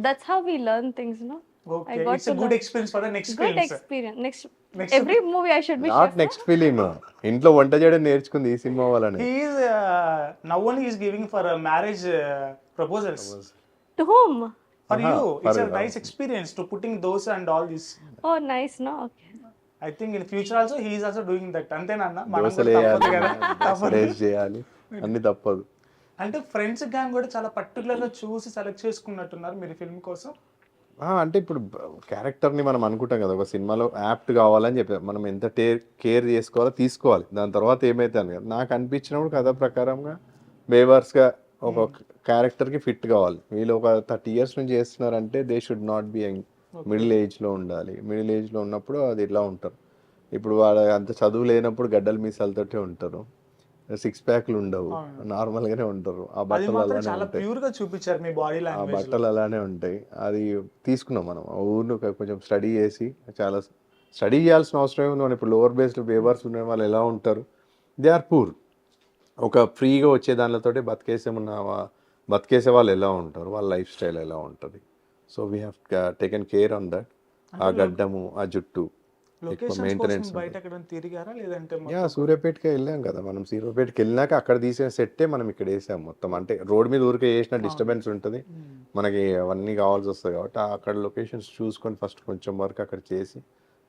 That's how we learn things, no? Okay, I got it's to good experience for the next Good films. experience. Every movie I should be not chef. Next film, ఇంట్లో వంట చేయడం నేర్చుకుంది ఈ సినిమా వల్లనే. He is now only is giving for marriage proposals To whom? for you. It's a for- nice experience to putting those and all this. Oh, nice, no? Okay. I think in future also he is also doing that. అంతేనా? మనం దోశలు కూడా వేయాలి, తప్పదు కదా, తప్పదు. Race చేయాలి, అన్ని తప్పదు. అంటే ఫ్రెండ్స్ గ్యాంగ్ కూడా చాలా పర్టికులర్ గా చూసి సెలెక్ట్ చేసుకున్నట్టున్నారు మీరు ఫిల్మ్ కోసం. అంటే ఇప్పుడు క్యారెక్టర్ని మనం అనుకుంటాం కదా, ఒక సినిమాలో యాప్ట్ కావాలని చెప్పి మనం ఎంత కేర్ చేసుకోవాలో తీసుకోవాలి. దాని తర్వాత ఏమైతే అని కదా నాకు అనిపించినప్పుడు కథ ప్రకారంగా బేవర్స్గా ఒక క్యారెక్టర్కి ఫిట్ కావాలి. వీళ్ళు ఒక 30 years నుంచి చేస్తున్నారంటే they should not be young, middle ఏజ్లో ఉండాలి. మిడిల్ ఏజ్లో ఉన్నప్పుడు అది ఇట్లా ఉంటారు. ఇప్పుడు వాళ్ళ అంత చదువు లేనప్పుడు గడ్డలు మీసాలతోటే ఉంటారు, 6 ప్యాక్లు ఉండవు, నార్మల్గానే ఉంటారు. ఆ అది బట్టలు మాత్రం అలానే చాలా ఉంటాయి, ప్యూర్ గా చూపించారు మీ బాడీ ఆ లాంగ్వేజ్. బట్టలు అలానే ఉంటాయి. అది తీసుకున్నాం మనం. ఆ ఊరిని కొంచెం స్టడీ చేసి, చాలా స్టడీ చేయాల్సిన అవసరం ఏముంది. మనం ఇప్పుడు లోవర్ బేస్డ్ వేవర్స్ ఉన్న వాళ్ళు ఎలా ఉంటారు, దే ఆర్ పూర్. ఒక ఫ్రీగా వచ్చే దానితోటి బతికేసే వాళ్ళు ఎలా ఉంటారు, వాళ్ళ లైఫ్ స్టైల్ ఎలా ఉంటుంది. So we have taken care on that. ఆ గడ్డము, ఆ జుట్టు ఎక్కువ లొకేషన్స్ మెయింటెనెన్స్. కోసం బయట ఎక్కడ తిరిగారా లేదంటే యా, సూర్యాపేటకి వెళ్ళాం కదా మనం. సూర్యాపేటకి వెళ్ళినాక అక్కడ తీసిన సెట్టే మనం ఇక్కడ వేసాం మొత్తం. అంటే రోడ్ మీద ఊరికే వేసిన డిస్టర్బెన్స్ ఉంటుంది, మనకి అవన్నీ కావాల్సి వస్తుంది కాబట్టి అక్కడ లొకేషన్స్ చూసుకొని ఫస్ట్ కొంచెం వరకు అక్కడ చేసి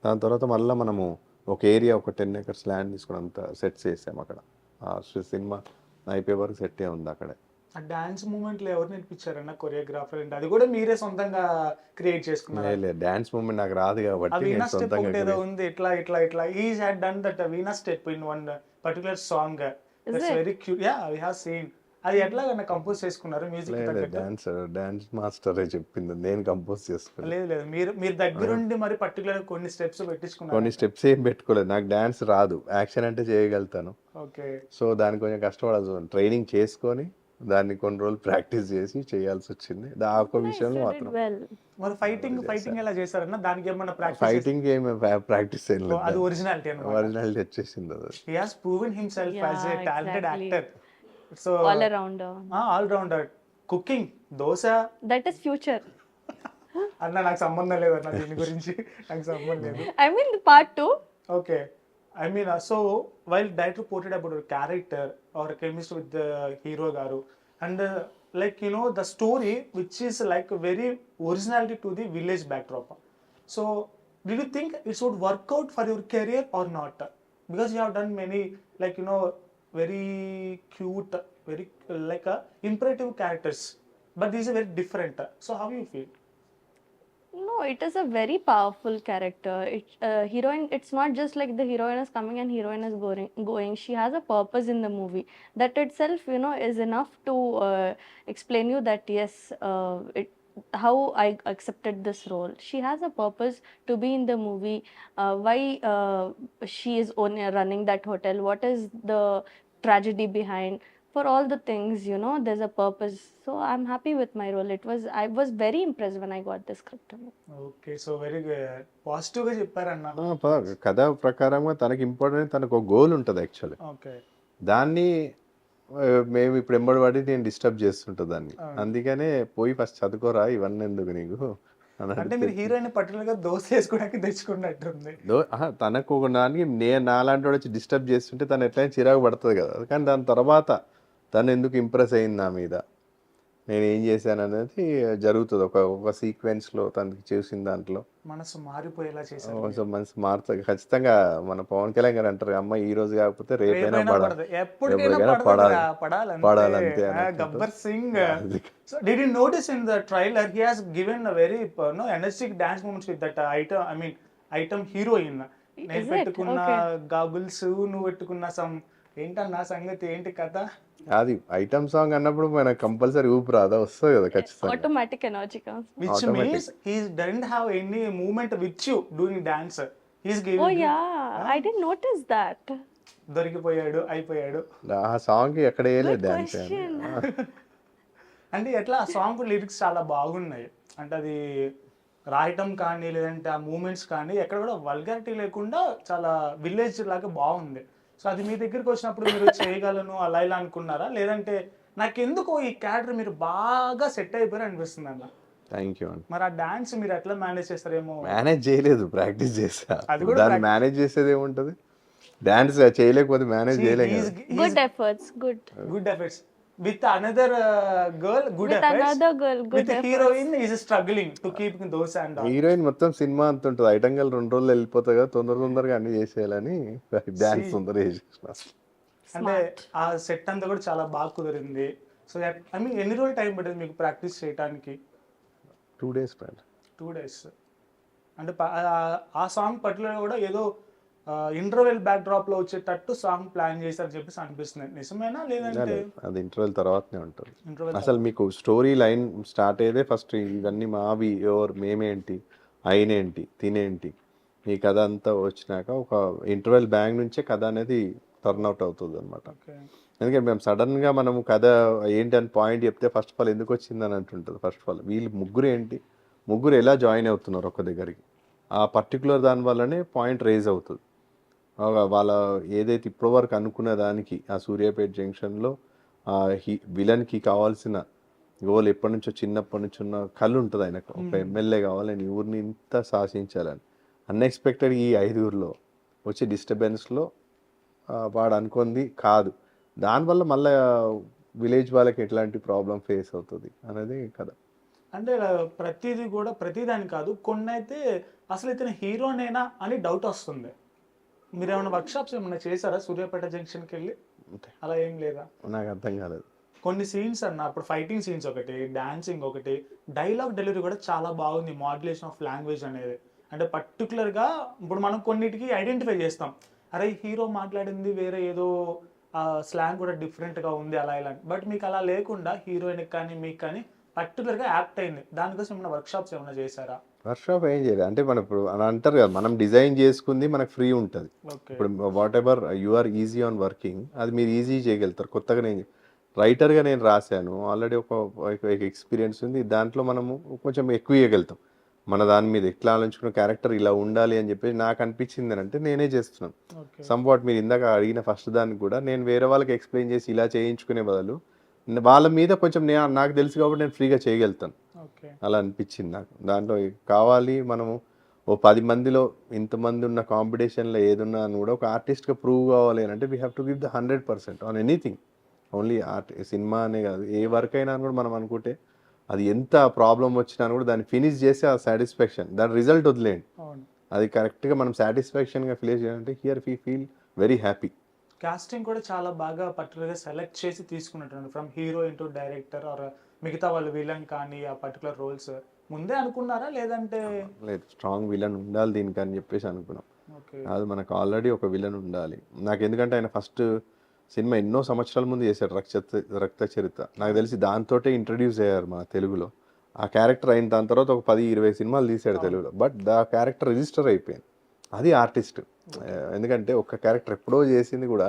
దాని తర్వాత మళ్ళీ మనము ఒక ఏరియా ఒక 10 acres ల్యాండ్ తీసుకుని అంతా సెట్స్ చేసాము అక్కడ. ఆ సినిమా అయిపోయే వరకు సెట్టే ఉంది అక్కడే. ఆ డాన్స్ మూమెంట్లో ఎవరు నేర్పించారన్న కొరియోగ్రాఫర్ అంటే అది కూడా మీరే సొంతంగా క్రియేట్ చేసుకున్నారు? లేదు డాన్స్ మూమెంట్ నాకు రాదు ఆ కాబట్టి వీణా నేను స్టెప్ సొంతంగా ఒకటి ఏదో ఉంది, ఇట్లా ఇట్లా ఇట్లా he had done that Veena step in one particular song. That's very cute. Yeah we have seen. అది ఎట్లాగన్నా కంపోజ్ చేసుకున్నారు మ్యూజిక్ లేదు తగ్గట్టు? డాన్స్ మాస్టరే చెప్పింది, నేను కంపోజ్ చేసుకున్నాను. లేదు లేదు, మీరు మీరు దగ్గరుండి మరి పర్టికులర్ కొన్ని స్టెప్స్ పెట్టించుకున్నారు? కొన్ని స్టెప్స్ ఏం పెట్టుకోలేదు, నాకు డాన్స్ రాదు, యాక్షన్ అంటే చేయగలుగుతాను. ఓకే. సో దానికి కొంచెం కష్టపడాల్సి వచ్చింది, ట్రైనింగ్ చేసుకొని దాన్ని కొన్ని రోజులు ప్రాక్టీస్ చేసి చేయాల్సి వచ్చింది. ఆ ఒక్క విషయంలో మాత్రం. మరి ఫైటింగ్ ఎలా చేశారన్న? దానికి ఏమన్నా ప్రాక్టీస్? ఫైటింగ్ ఏమి ప్రాక్టీస్ ఏం అది లేదు, ఒరిజినాలిటీ అన్నమాట. ఒరిజినాలిటీ వచ్చేసింది అది. He has proven himself as a talented exactly. actor. So All around. all rounder. Cooking, dosa That is future. అన్న నాకు సంబంధం లేదు అన్న దీని గురించి, నాకు సంబంధం లేదు. I mean the part 2. Okay. I mean, so while director portrayed about a character or a chemist with the hero garu, and like you know the story which is like very originality to the village backdrop. So did you think it would work out for your career or not? Because you have done many like you know very cute, very like imperative characters, but these are very different. So how you feel? No, it is a very powerful character. Heroine, it's not just like the heroine is coming and heroine is going. She has a purpose in the movie. That itself, you know, is enough to explain you that yes, how I accepted this role. She has a purpose to be in the movie. Why she is running that hotel? What is the tragedy behind? For all the things, you know, there's a purpose. So I'm happy with my role. I was very impressed when I got the script. Okay, so very positive గా చెప్పారన్న. కథ ప్రకారంగా తనకి important, తనకు ఒక goal ఉంటుంది actually. Okay. దాన్ని మేము ఇప్పుడు ఎంబడి పడి నేను డిస్టర్బ్ చేస్తుంటా దాన్ని. అందుకనే పోయి ఫస్ట్ చదువుకోరా, ఇవన్నీ ఎందుకు నీకు అని అంటే మీరు హీరోయిన్ పర్టికులర్ గా దోశ వేసుకోవడానికి తెచ్చుకున్నట్టుంది. తనకు ఒక దానికి నేను నాలాంటి వాడు వచ్చి డిస్టర్బ్ చేస్తుంటే తను ఎట్లయినా చిరాకు పడుతుంది కదా. కానీ దాని తర్వాత తను ఎందుకు ఇంప్రెస్ అయింది నా మీద, నేను ఏం చేశాను అనేది జరుగుతుంది ఒక సీక్వెన్స్లో. తనకి చూసిన దాంట్లో మనసు మారిపోయేలా చేశారు. కొంచెం మనసు మారుతుంది ఖచ్చితంగా. మన పవన్ కళ్యాణ్ గారు అంటారు, అమ్మ ఈ రోజు కాకపోతే రేపైనా పడాలంతే. Gabbar Singh. Did you notice in the trailer he has given a very energetic dance moments with that item? I mean item heroine. నేను పెట్టుకున్న గాగుల్స్, నువ్వు పెట్టుకున్న సమ్ ఏంటన్నా సంగతి, ఏంటి కథ? అది ఐటమ్ సాంగ్ అన్నప్పుడు మనకు కంపల్సరీ ఊపు రాదా, వస్తుంది కదా ఖచ్చితంగా. Automatic energy comes. Which means he didn't have any movement with you doing dance. He's giving. Oh yeah, I didn't notice that. దొరికిపోయాడు, అయిపోయాడు. ఆ సాంగ్ ఎక్కడ వేయలేదు డాన్స్. అంటే ఎట్లా ఆ సాంగ్ లిరిక్స్ చాలా బాగున్నాయి. అంటే అది రాయటం కానీ లేదంటే ఆ మూమెంట్స్ కానీ ఎక్కడ కూడా వల్గారిటీ లేకుండా చాలా విలేజ్ లాగా బాగుంది. సో అది మీ దగ్గరికి వచ్చినప్పుడు మీరు చేయగలను అలా ఇలా అనుకున్నారా, లేదంటే నాకెందుకో ఈ క్యారెక్టర్ మీరు బాగా సెట్ అయిపోయారు అనిపిస్తుంది అన్న? Thank you. మరి ఆ డాన్స్ మీరు ఎట్లా మేనేజ్ చేస్తారేమో? మేనేజ్ చేయలేదు, ప్రాక్టీస్ చేసా. అది కూడా దాన్ని మేనేజ్ చేసేది ఏముంటుంది, డాన్స్ చేయలేకపోతే మేనేజ్ చేయలేదు. Good efforts, good efforts. With another girl, good with efforts. another girl, good With the efforts. heroine is struggling to keep those and all. Heroine మొత్తం సినిమా అంత ఉంటుంది, ఐటమ్ గల్ 2 రోజులు వెళ్ళిపోతుంది కదా, తొందరగా అన్ని చేసేయాలని డాన్స్ తొందరగా చేసేసిన. అంటే ఆ సెట్ అంతా కూడా చాలా బాగా కుదిరింది. సో ఐ మీన్ ఎన్ని రోజులు టైం పట్టింది మీకు ప్రాక్టీస్ చేయడానికి? 2 days. 2 days. అంటే ఆ సాంగ్ పర్టికులర్ కూడా ఏదో ఇంటర్వెల్ బ్యాక్ డ్రాప్ లో వచ్చేటట్టు సాంగ్ ప్లాన్ చేశారని చెప్పేసి అనిపిస్తుంది. నిజమేనా, లేదంటే? అది ఇంటర్వెల్ తర్వాతనే ఉంటుంది. ఇంటర్వెల్ అసలు మీకు స్టోరీ లైన్ స్టార్ట్ అయ్యేదే ఫస్ట్ ఇవన్నీ మావి, ఎవరు, మేమేంటి, అయినేంటి, తినేంటి, ఈ కథ అంతా వచ్చినాక ఒక ఇంటర్వెల్ బ్యాంక్ నుంచే కథ అనేది టర్న్అవుట్ అవుతుంది అనమాట. ఎందుకంటే మేము సడన్గా మనము కథ ఏంటి అని పాయింట్ చెప్తే ఫస్ట్ ఆఫ్ ఆల్ ఎందుకు వచ్చిందని అంటుంటుంది. ఫస్ట్ ఆఫ్ ఆల్ వీళ్ళు ముగ్గురు ఎలా జాయిన్ అవుతున్నారు ఒక దగ్గరికి, ఆ పర్టికులర్ దాని వల్లనే పాయింట్ రేజ్ అవుతుంది. వాళ్ళ ఏదైతే ఇప్పటి వరకు అనుకున్న దానికి ఆ సూర్యాపేట జంక్షన్లో విలన్కి కావాల్సిన గోల్ ఎప్పటి నుంచో చిన్నప్పటి నుంచి ఉన్న కళ్ళు ఉంటుంది ఆయనకు, ఒక ఎమ్మెల్యే కావాలని, ఊరిని ఇంత శాసించాలని. అన్ఎక్స్పెక్టెడ్ ఈ 5గురిలో వచ్చే డిస్టర్బెన్స్లో వాడు అనుకుంది కాదు, దానివల్ల మళ్ళీ విలేజ్ వాళ్ళకి ఎట్లాంటి ప్రాబ్లం ఫేస్ అవుతుంది అనేది కదా. అంటే ప్రతిదీ కూడా ప్రతిదాని కాదు, కొన్ని అయితే అసలు ఇతను హీరోనేనా అని డౌట్ వస్తుంది. మీరు ఏమైనా వర్క్షాప్స్ ఏమైనా చేశారా సూర్యాపేట జంక్షన్కి వెళ్ళి? అంతే. అలా ఏం లేదా? నాకు అర్థం కాలేదు. కొన్ని సీన్స్ అన్న, ఇప్పుడు ఫైటింగ్ సీన్స్ ఒకటి, డాన్సింగ్ ఒకటి, డైలాగ్ డెలివరీ కూడా చాలా బాగుంది, మాడ్యులేషన్ ఆఫ్ లాంగ్వేజ్ అనేది. అంటే పర్టికులర్గా ఇప్పుడు మనం కొన్నిటికి ఐడెంటిఫై చేస్తాం, అరే హీరో మాట్లాడింది వేరే ఏదో స్లాంగ్ కూడా డిఫరెంట్గా ఉంది అలా ఇలా. బట్ మీకు అలా లేకుండా హీరోయిన్కి కానీ మీకు కానీ పర్టికులర్గా యాప్ట్ అయింది. దానికోసం ఏమైనా వర్క్షాప్స్ ఏమైనా చేశారా? వర్క్షాప్ ఏం చేయలేదు. అంటే మనం ఇప్పుడు అలా అంటారు కదా, మనం డిజైన్ చేసుకుంది మనకు ఫ్రీ ఉంటుంది. ఓకే. ఇప్పుడు whatever you are easy on working, అది మీరు ఈజీ చేయగలుగుతారు. కొత్తగా నేను రైటర్గా నేను రాశాను, ఆల్రెడీ ఒక ఎక్స్పీరియన్స్ ఉంది, దాంట్లో మనము కొంచెం ఎక్కువ ఇవ్వగలుగుతాం. మన దాని మీద ఎట్లా ఆలోచించుకున్న క్యారెక్టర్ ఇలా ఉండాలి అని చెప్పేసి నాకు అనిపించింది అని అంటే నేనే చేస్తున్నాను. ఓకే. సంవాట్ మీరు ఇందాక అడిగిన ఫస్ట్ దానికి కూడా నేను వేరే వాళ్ళకి ఎక్స్ప్లెయిన్ చేసి ఇలా చేయించుకునే బదులు వాళ్ళ మీద కొంచెం నాకు తెలుసు కాబట్టి నేను ఫ్రీగా చేయగలుగుతాను. ఓకే. అలా అనిపించింది నాకు. దాంట్లో కావాలి మనము ఓ 10 మందిలో ఇంతమంది ఉన్న కాంపిటీషన్లో ఏదున్నా అని కూడా ఒక ఆర్టిస్ట్గా ప్రూవ్ కావాలి అని అంటే we have to give the 100% on anything. Only cinema అనే కాదు, ఏ వర్క్ అయినా కూడా మనం అనుకుంటే అది ఎంత ప్రాబ్లం వచ్చినా కూడా దాన్ని ఫినిష్ చేసి ఆ సాటిస్ఫాక్షన్, దాని రిజల్ట్ వదిలేయండి, అవును. అది కరెక్ట్గా మనం సాటిస్ఫాక్షన్గా ఫీల్ చేయాలంటే here we feel very happy. Casting కూడా చాలా బాగా పర్టికులర్గా సెలెక్ట్ చేసి తీసుకున్నట్టు, from heroine to director or మిగతా వాళ్ళు విలన్ కానీ ఆ పర్టికులర్ రోల్స్ ముందే అనుకున్నారా లేదంటే? లేదు, స్ట్రాంగ్ విలన్ ఉండాలి దీనికి అని చెప్పేసి అనుకున్నాం. ఓకే. అది మనకు ఆల్రెడీ ఒక విలన్ ఉండాలి. నాకు ఎందుకంటే ఆయన ఫస్ట్ సినిమా ఎన్నో సంవత్సరాల ముందు చేశాడు, రక్త చరిత్ర. నాకు తెలిసి దాంతోటే ఇంట్రడ్యూస్ అయ్యారు మన తెలుగులో. ఆ క్యారెక్టర్ అయిన దాని తర్వాత ఒక 10-20 సినిమాలు తీశాడు తెలుగులో. బట్ దా క్యారెక్టర్ రిజిస్టర్ అయిపోయింది. అది ఆర్టిస్ట్. ఎందుకంటే ఒక క్యారెక్టర్ ఎప్పుడో చేసింది కూడా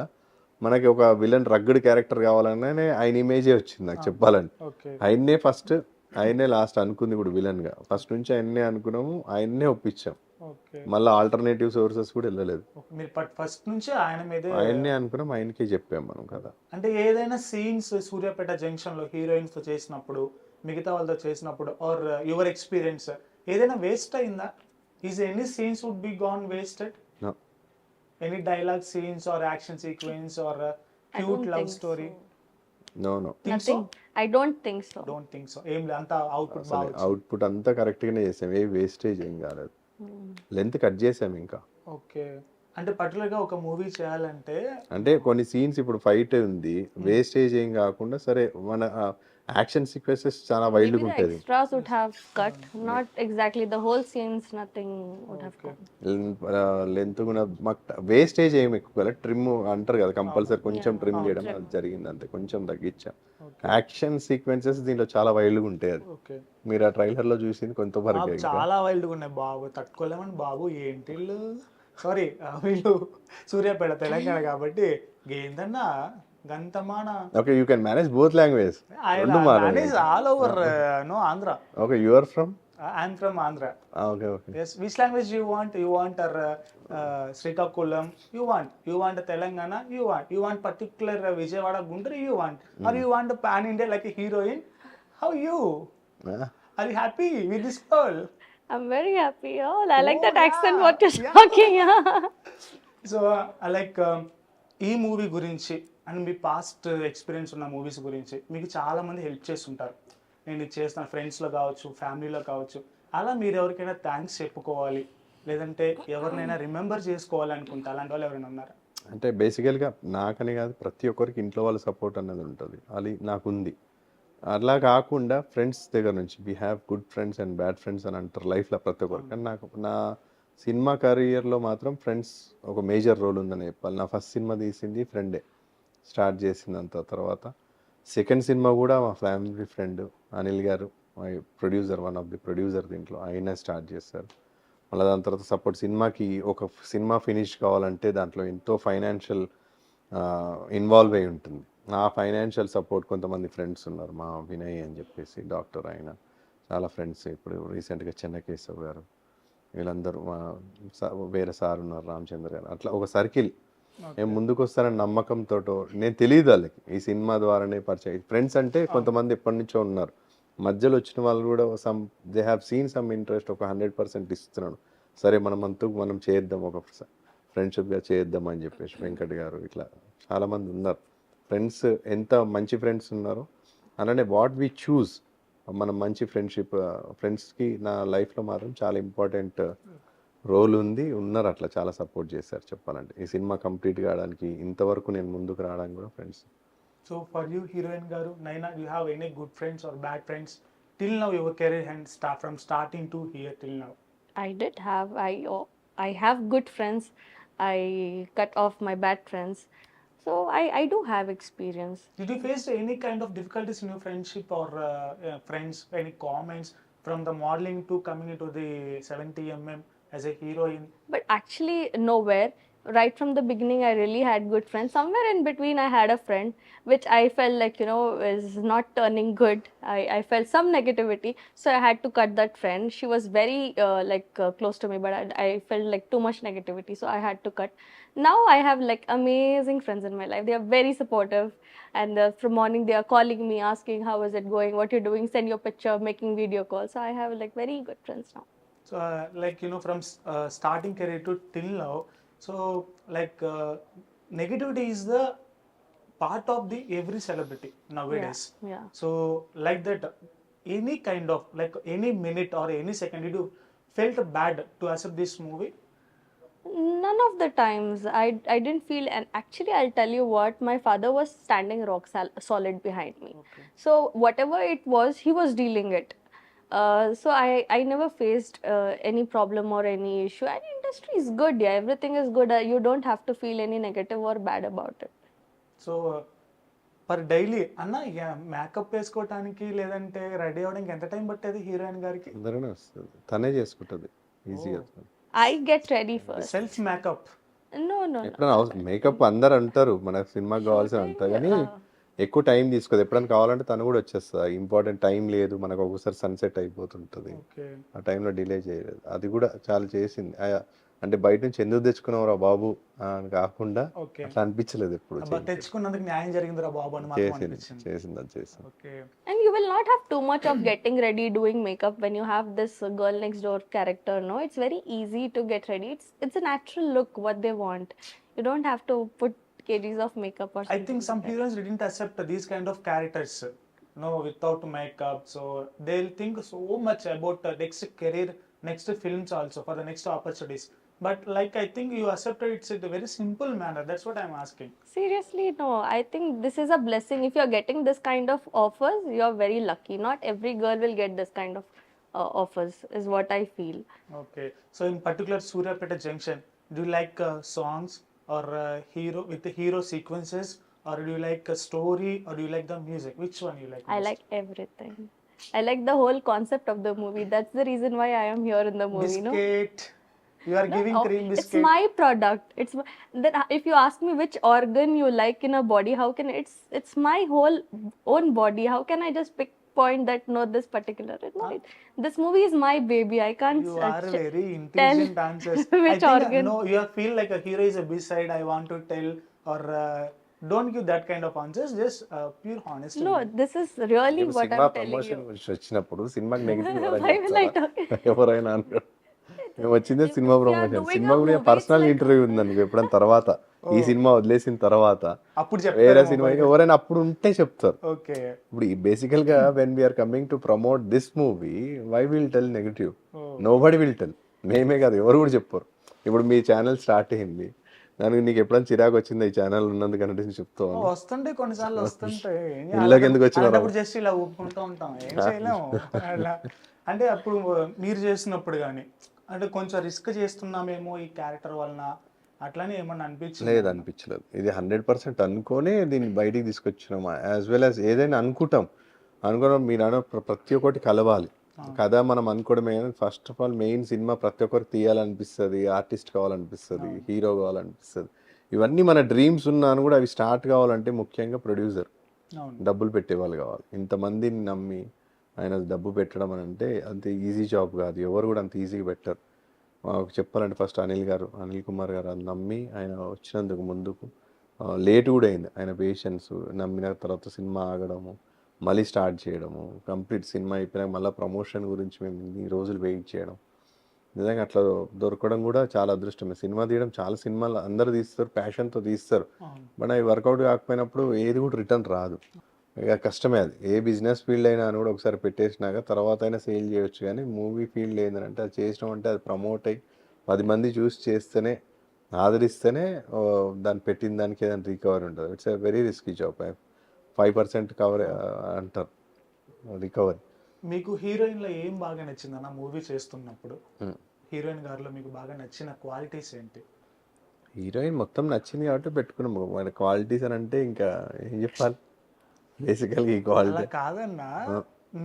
మనకి ఒక విలన్ రగ్గడ్ క్యారెక్టర్ కావాలనే ఆయన ఇమేజే వచ్చింది నాకు చెప్పాలంటే. ఓకే. ఆయన్నే ఫస్ట్, ఆయన్నే లాస్ట్ అనుకుంది కూడా విలన్గా. ఫస్ట్ నుంచి ఆయన్నే అనుకున్నాము, ఆయన్నే ఒప్పించాం. ఓకే. మళ్ళీ ఆల్టర్నేటివ్ సోర్సెస్ కూడా వెళ్ళలేదు, మీరు ఫస్ట్ నుంచి ఆయన మీదే ఆయన్నే అనుకున్నాం, ఆయనకే చెప్పాం మనం కదా. అంటే ఏదైనా సీన్స్ సూర్యాపేట జంక్షన్ లో హీరోయిన్స్ తో చేసినప్పుడు, మిగతా వాళ్ళతో చేసినప్పుడు, ఆర్ యువర్ ఎక్స్పీరియన్స్ ఏదైనా వేస్ట్ అయిందా? Is any scenes would be gone wasted? No. Any dialogue scenes or action sequence or I cute don't love think story? No no, Nothing. I don't think so. Don't think so. ఏం లేదు, అంతా output అసలు బాగా output అంతా కరెక్ట్గానే చేసాం, ఏ wastage ఏం కాలేదు. లెంత్ కట్ చేసాం ఇంకా. ఓకే. అంటే పర్టికులర్ గా ఒక మూవీ చేయాలంటే అంటే కొన్ని సీన్స్ ఇప్పుడు ఫైట్ ఉంది, వేస్టేజ్ ఏం కాకుండా సరే మన యాక్షన్ సీక్వెన్సెస్ చాలా Maybe వైల్డ్గా the ఉంటుంది. extras would have cut, not exactly the whole scenes, nothing would have gone. Length కూడా మాకు వేస్టేజ్ ఏమి ఎక్కువ, ట్రిమ్ అంటారు కదా కంపల్సరీ, కొంచెం ట్రిమ్ చేయడం అది జరిగింది అంతే, కొంచెం తగ్గించాం. యాక్షన్ సీక్వెన్సెస్ దీంట్లో చాలా వైల్డ్గా ఉంటాయి. అది ఓకే. మీరు ఆ ట్రైలర్లో చూసింది కొంతవరకు. చాలా వైల్డ్గా ఉన్నాయి బాబు, తట్టుకోలేమని బాబు. ఏంటి సారీ వీళ్ళు సూర్యాపేట తెలంగాణ కాబట్టి ఏందన్నా గంతమాన. Okay, you can manage both language, రెండు మాట్లాడాలి. All over no Andhra. Okay, you are from? I'm from Andhra. Okay okay. Yes, which language you want? You want Srikakulam? You want Telangana? You want particular Vijayawada, Guntur? You want? Or you want a pan India like a heroine? How you? Are you happy with this girl? I'm very happy. Oh, I like that Oh, accent. yeah, What you're yeah. talking? So like ఈ movie గురించి and me past experience ఉన్న movies గురించి మీకు చాలా మంది help చేస్తుంటారు. నేను ఇది చేస్తాను, ఫ్రెండ్స్లో కావచ్చు, ఫ్యామిలీలో కావచ్చు. అలా మీరు ఎవరికైనా థ్యాంక్స్ చెప్పుకోవాలి, లేదంటే ఎవరినైనా రిమెంబర్ చేసుకోవాలి అనుకుంటా, అలాంటి వాళ్ళు ఎవరైనా ఉన్నారా? అంటే బేసికల్గా నాకని కాదు, ప్రతి ఒక్కరికి ఇంట్లో వాళ్ళ సపోర్ట్ అన్నది ఉంటుంది, అది నాకుంది. అలా కాకుండా ఫ్రెండ్స్ దగ్గర నుంచి, we have good friends and bad friends అని అంటారు లైఫ్లో ప్రతి ఒక్కరు. కానీ నాకు నా సినిమా కెరియర్లో మాత్రం ఫ్రెండ్స్ ఒక మేజర్ రోల్ ఉందని చెప్పాలి. నా ఫస్ట్ సినిమా తీసింది ఫ్రెండే, స్టార్ట్ చేసిందంత. తర్వాత సెకండ్ సినిమా కూడా మా ఫ్యామిలీ ఫ్రెండ్ అనిల్ గారు, my producer, one of the producer దీంట్లో, ఆయన స్టార్ట్ చేస్తారు. మళ్ళీ దాని తర్వాత సపోర్ట్, సినిమాకి ఒక సినిమా ఫినిష్ కావాలంటే దాంట్లో ఎంతో ఫైనాన్షియల్ ఇన్వాల్వ్ అయి ఉంటుంది. ఆ ఫైనాన్షియల్ సపోర్ట్ కొంతమంది ఫ్రెండ్స్ ఉన్నారు, మా వినయ్ అని చెప్పేసి డాక్టర్, ఆయన చాలా ఫ్రెండ్స్. ఇప్పుడు రీసెంట్గా చెన్నకేశవ్ గారు, వీళ్ళందరూ మా వేరే సార్ ఉన్నారు, రామచంద్ర గారు. అట్లా ఒక సర్కిల్ నేను ముందుకు వస్తానని నమ్మకంతో, నేను తెలియదు వాళ్ళకి ఈ సినిమా ద్వారానే పరిచయం. ఫ్రెండ్స్ అంటే కొంతమంది ఎప్పటి నుంచో ఉన్నారు, మధ్యలో వచ్చిన వాళ్ళు కూడా they have seen some interest, ఒక 100% ఇస్తున్నాడు. సరే మనం అంతకు మనం చేద్దాం, ఒక ఫ్రెండ్షిప్గా చేద్దాం అని చెప్పేసి వెంకట్ గారు, ఇట్లా చాలామంది ఉన్నారు ఫ్రెండ్స్. ఎంత మంచి ఫ్రెండ్స్ ఉన్నారో అలానే వాట్ వీ చూస్ మనం మంచి ఫ్రెండ్షిప్, ఫ్రెండ్స్కి నా లైఫ్లో మాత్రం చాలా ఇంపార్టెంట్ రోల్ ఉంది, ఉన్నారు, అట్లా చాలా సపోర్ట్ చేశారు చెప్పాలంటే. ఈ సినిమా కంప్లీట్ కావడానికి ఇంతవరకు నేను ముందుకు రావడానికి కూడా friends. So for you heroine గారు Naina, you have any good friends or bad friends till now your career and start from starting to here till now? I did have I have good friends. I cut off my bad friends. So I do have experience. Did you face any kind of difficulties in your friendship or friends? Any comments from the modeling to coming into the 70mm as a heroine? But actually, nowhere. Right from the beginning, I really had good friends. Somewhere in between, I had a friend which I felt like, is not turning good. I felt some negativity. So I had to cut that friend. She was very close to me, but I felt like too much negativity. So I had to cut. Now I have like amazing friends in my life. They are very supportive. And from morning, they are calling me, asking, how is it going? What you're doing? Send your picture, making video calls. So I have like very good friends now. So from starting career to till now, so negativity is the part of the every celebrity nowadays. Yeah. So like that, any kind of like any minute or any second did you felt bad to accept this movie? None of the times I didn't feel, and actually I'll tell you what, my father was standing rock solid behind me. Okay. So whatever it was, he was dealing it. So I never faced any problem or any issue. And industry is good, yeah, everything is good. You don't have to feel any negative or bad about it. So per daily అన్న makeup వేసుకోవటానికి లేదంటే ready అవ్వడానికి ఎంత time పట్టేది heroine గారికి? అందరూనే వస్తుంది, తనే చేసుకుంటుంది ఈజీగా. I get ready first. Self makeup? No. ఎప్పుడైనా మేకప్ అందరు అంటారు మనకు సినిమాకి కావాల్సిన అంతా, కానీ ఎక్కువ టైం తీసుకోదు. ఎప్పుడైనా కావాలంటే తను కూడా వచ్చేస్తుంది. ఇంపార్టెంట్ టైం లేదు మనకు, ఒక్కొక్కసారి సన్సెట్ అయిపోతుంటుంది, ఓకే. ఆ టైంలో డిలే చేయలేదు. అది కూడా చాలా చేసింది. అంటే బయట నుంచి ఎందుకు తెచ్చుకున్నావురా బాబు అని కాకుండా ఓకే. అట్లా అనిపించలేదు ఎప్పుడు. తెచ్చుకున్నందుకు న్యాయం జరిగిందిరా బాబు అని మాత్రం అనిపించింది. చేసింది. Okay. And you will not have too much of getting ready, doing makeup when you have this girl next door character. No, it's very easy to get ready. It's a natural look what they want. You don't have to put kgs of makeup or I something. think some like that. heroes didn't accept these kind of characters, without makeup. So they'll think so much about next career, next films also for the next opportunities. But like I think you accepted it's in a very simple manner. That's what I'm asking. Seriously, no. I think this is a blessing. If you're getting this kind of offers, you're very lucky. Not every girl will get this kind of offers, is what I feel. Okay. So in particular, Suryapeta Junction, do you like songs or hero with the hero sequences, or do you like a story, or do you like the music? Which one you like? I most? like everything. I like the whole concept of the movie. That's the reason why I am here in the movie. No? Biscuit. You are giving No, cream it's biscuit. my product. Then if you ask me which organ you like in a body, how can it's my whole own body? How can I just pick point that no this particular? No, this movie is my baby. I can't. You are very intelligent answers. which I think organ. no, you feel like a hero is a B-side. I want to tell, or don't give that kind of answers. Just pure honesty. No, this is really what cinema I'm telling promotion you. గురించి వచ్చినప్పుడు సినిమాకి negative Why will I talk? ఎవరైనా అంటారు. మేము వచ్చిందే cinema If you are promotion. doing cinema a కూడా movie, personal it's like- interview ఉంది అనుకో ఎప్పుడైనా తర్వాత, ఈ సినిమా వదిలేసిన తర్వాత అప్పుడు వేరే చెప్తారు. సినిమా ఎవరైనా అప్పుడు ఉంటే చెప్తారు. ఓకే. ఇప్పుడు బేసికల్ గా when we are coming to promote this movie, why will tell negative? Nobody will tell. మేమే కాదు, ఎవరు కూడా చెప్పరు. ఇప్పుడు మీ ఛానల్ స్టార్ట్ అయింది, దానికి నీకు ఎప్పుడైనా చిరాకు వచ్చింది ఈ ఛానల్ ఉన్నందుకంటే చెప్తావు? వస్తుంటే కొన్నిసార్లు వస్తుంటాయి. ఇళ్ళకి ఎందుకు వచ్చినారు? అప్పుడు జస్ట్ ఇలా ఊపుకుంటూ ఉంటాం, ఏం చేయలేము. అలా అంటే అప్పుడు మీరు చేస్తున్నప్పుడు కానీ అంటే కొంచెం రిస్క్ చేస్తున్నామేమో ఈ క్యారెక్టర్ వలన అట్లానే ఏమన్నా అనిపించింది? లేదు, అనిపించలేదు. ఇది 100% అనుకోనే దీన్ని బయటికి తీసుకొచ్చినాం. యాజ్ వెల్ యాజ్ ఏదైనా అనుకుంటాం మీరు అన్న ప్రతి ఒక్కటి కలవాలి. కథ మనం అనుకోవడమే, first of all main cinema ప్రతి ఒక్కరికి తీయాలనిపిస్తుంది, ఆర్టిస్ట్ కావాలనిపిస్తుంది, హీరో కావాలనిపిస్తుంది. ఇవన్నీ మన డ్రీమ్స్ ఉన్నాను కూడా, అవి స్టార్ట్ కావాలంటే ముఖ్యంగా ప్రొడ్యూసర్, అవును. డబ్బులు పెట్టేవాళ్ళు కావాలి. ఇంతమందిని నమ్మి ఆయన డబ్బు పెట్టడం అని అంటే అంత ఈజీ జాబ్ కాదు, ఎవరు కూడా అంత ఈజీగా పెట్టరు. మాకు చెప్పాలంటే ఫస్ట్ అనిల్ కుమార్ గారు అది నమ్మి ఆయన వచ్చినందుకు ముందుకు లేట్ కూడా అయింది. ఆయన పేషెన్స్ నమ్మిన తర్వాత సినిమా ఆగడము, మళ్ళీ స్టార్ట్ చేయడము, కంప్లీట్ సినిమా అయిపోయినాక మళ్ళీ ప్రమోషన్ గురించి మేము ఇన్ని రోజులు వెయిట్ చేయడం, నిజంగా అట్లా దొరకడం కూడా చాలా అదృష్టమే. సినిమా తీయడం చాలా సినిమాలు అందరూ తీస్తారు, ప్యాషన్తో తీస్తారు, బట్ అవి వర్కౌట్ కాకపోయినప్పుడు ఏది కూడా రిటర్న్ రాదు. ఇక కష్టమే అది. ఏ బిజినెస్ ఫీల్డ్ అయినా అని కూడా ఒకసారి పెట్టేసినాక తర్వాత అయినా సేల్ చేయొచ్చు, కానీ మూవీ ఫీల్డ్ ఏంటంటే అది చేసినాం అంటే అది ప్రమోట్ అయ్యి 10 మంది చూసి చేస్తేనే, ఆదరిస్తేనే దాన్ని పెట్టిన దానికి ఏదైనా రికవరీ ఉంటుంది. It's a very risky job. 5% cover అంటారు రికవరీ. మీకు హీరోయిన్లో ఏం బాగా నచ్చింది అన్న మూవీ చేస్తున్నప్పుడు? హీరోయిన్ గారిలో మీకు బాగా నచ్చిన క్వాలిటీస్ ఏంటి? హీరోయిన్ మొత్తం నచ్చింది కాబట్టి పెట్టుకున్నాము. మన క్వాలిటీస్ అని అంటే ఇంకా ఏం చెప్పాలి, బేసికల్గా ఈ అలా క్వాలిటీ. కాదన్నా,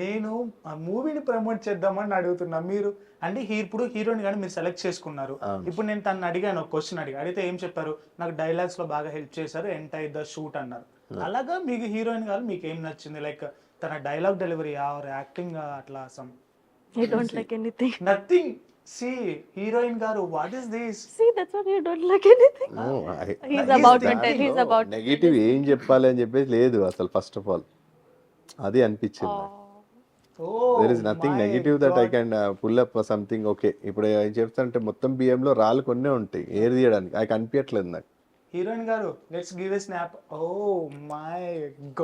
నేను ఆ మూవీని ప్రమోట్ చేద్దామని అడుగుతున్నా. మీరు అంటే ఇప్పుడు హీరోయిన్ కానీ మీరు సెలెక్ట్ చేసుకున్నారు. ఇప్పుడు నేను తను అడిగాను, ఒక క్వశ్చన్ అడిగితే ఏం చెప్పారు? నాకు డైలాగ్స్ లో బాగా హెల్ప్ చేశారు, ఎంటైర్ ద షూట్ అన్నారు. అలాగా మీకు హీరోయిన్ గారు మీకు ఏం నచ్చింది? లైక్ తన డైలాగ్ డెలివరీ ఆర్ యాక్టింగ్ అట్లా some I don't like anything. Nothing. See heroine garu, what is this? See, that's what you don't like anything. He's about to tell. He's about. Negative ఏం చెప్పాలి అని చెప్పేసి లేదు అసలు. ఫస్ట్ ఆఫ్ ఆల్ అది అనిపించింది. There is nothing negative that I can pull up something. Okay, ఇప్పుడు ఏం చెప్తానంటే మొత్తం బియ్యంలో రాళ్ళు కొన్నే ఉంటాయి ఏర్ తీయడానికి, అది కనిపించట్లేదు నాకు. హీరోయిన్ గారు, let's give a snap. Oh my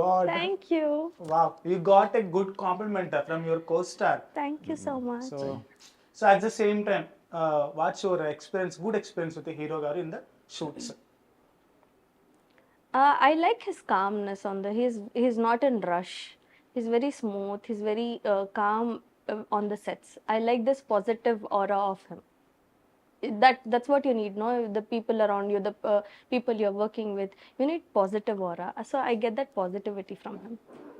god, Thank you. wow, you got a good compliment from your co-star. Thank you so much. So at the same time, what's your experience, good experience with the hero garu in the shoots? I like his calmness on the. He's not in rush. He's very smooth. He's very calm on the sets. I like this positive aura of him. That's what you need, no? The people around you, the people you're working with, you need positive aura. So I get that positivity from him.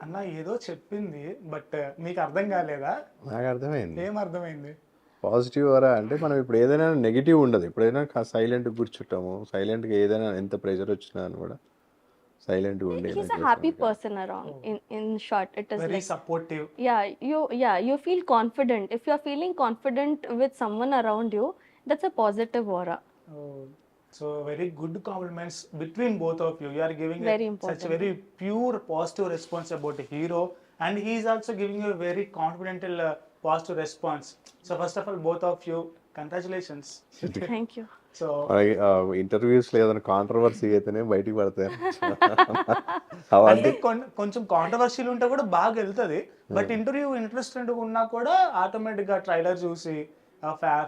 అన్న ఏదో చెప్పింది, but మీకు అర్థం కాలేదా? నాకు అర్థమైంది. ఏం అర్థమైంది? పాజిటివ్ వరా అంటే మనం ఇప్పుడు ఏదైనా నెగిటివ్ ఉండదు. ఎప్పుడైనా సైలెంట్గా కూర్చుంటాము, సైలెంట్గా ఏదైనా ఎంత ప్రెషర్ వచ్చినా అని కూడా సైలెంట్గా ఉండి He's a happy person around. In short, it is Very like, supportive. you feel confident. If you're feeling confident with someone around you, that's a positive aura. Oh, so very good compliments between both of you. You are giving Very such important. a very pure positive response about the hero, and he is also giving you a very confident positive response. So first of all, both of you, congratulations. Thank you. So interviews లో ఏదైనా controversy అయితేనే బయటికి పడతాయి. అంటే అవన్నీ కొంచెం controversial ఉంటే కూడా బాగా వెళ్తుంది. బట్ ఇంటర్వ్యూ ఇంట్రెస్టెడ్ ఉన్నా కూడా ఆటోమేటిక్ గా ట్రైలర్ చూసి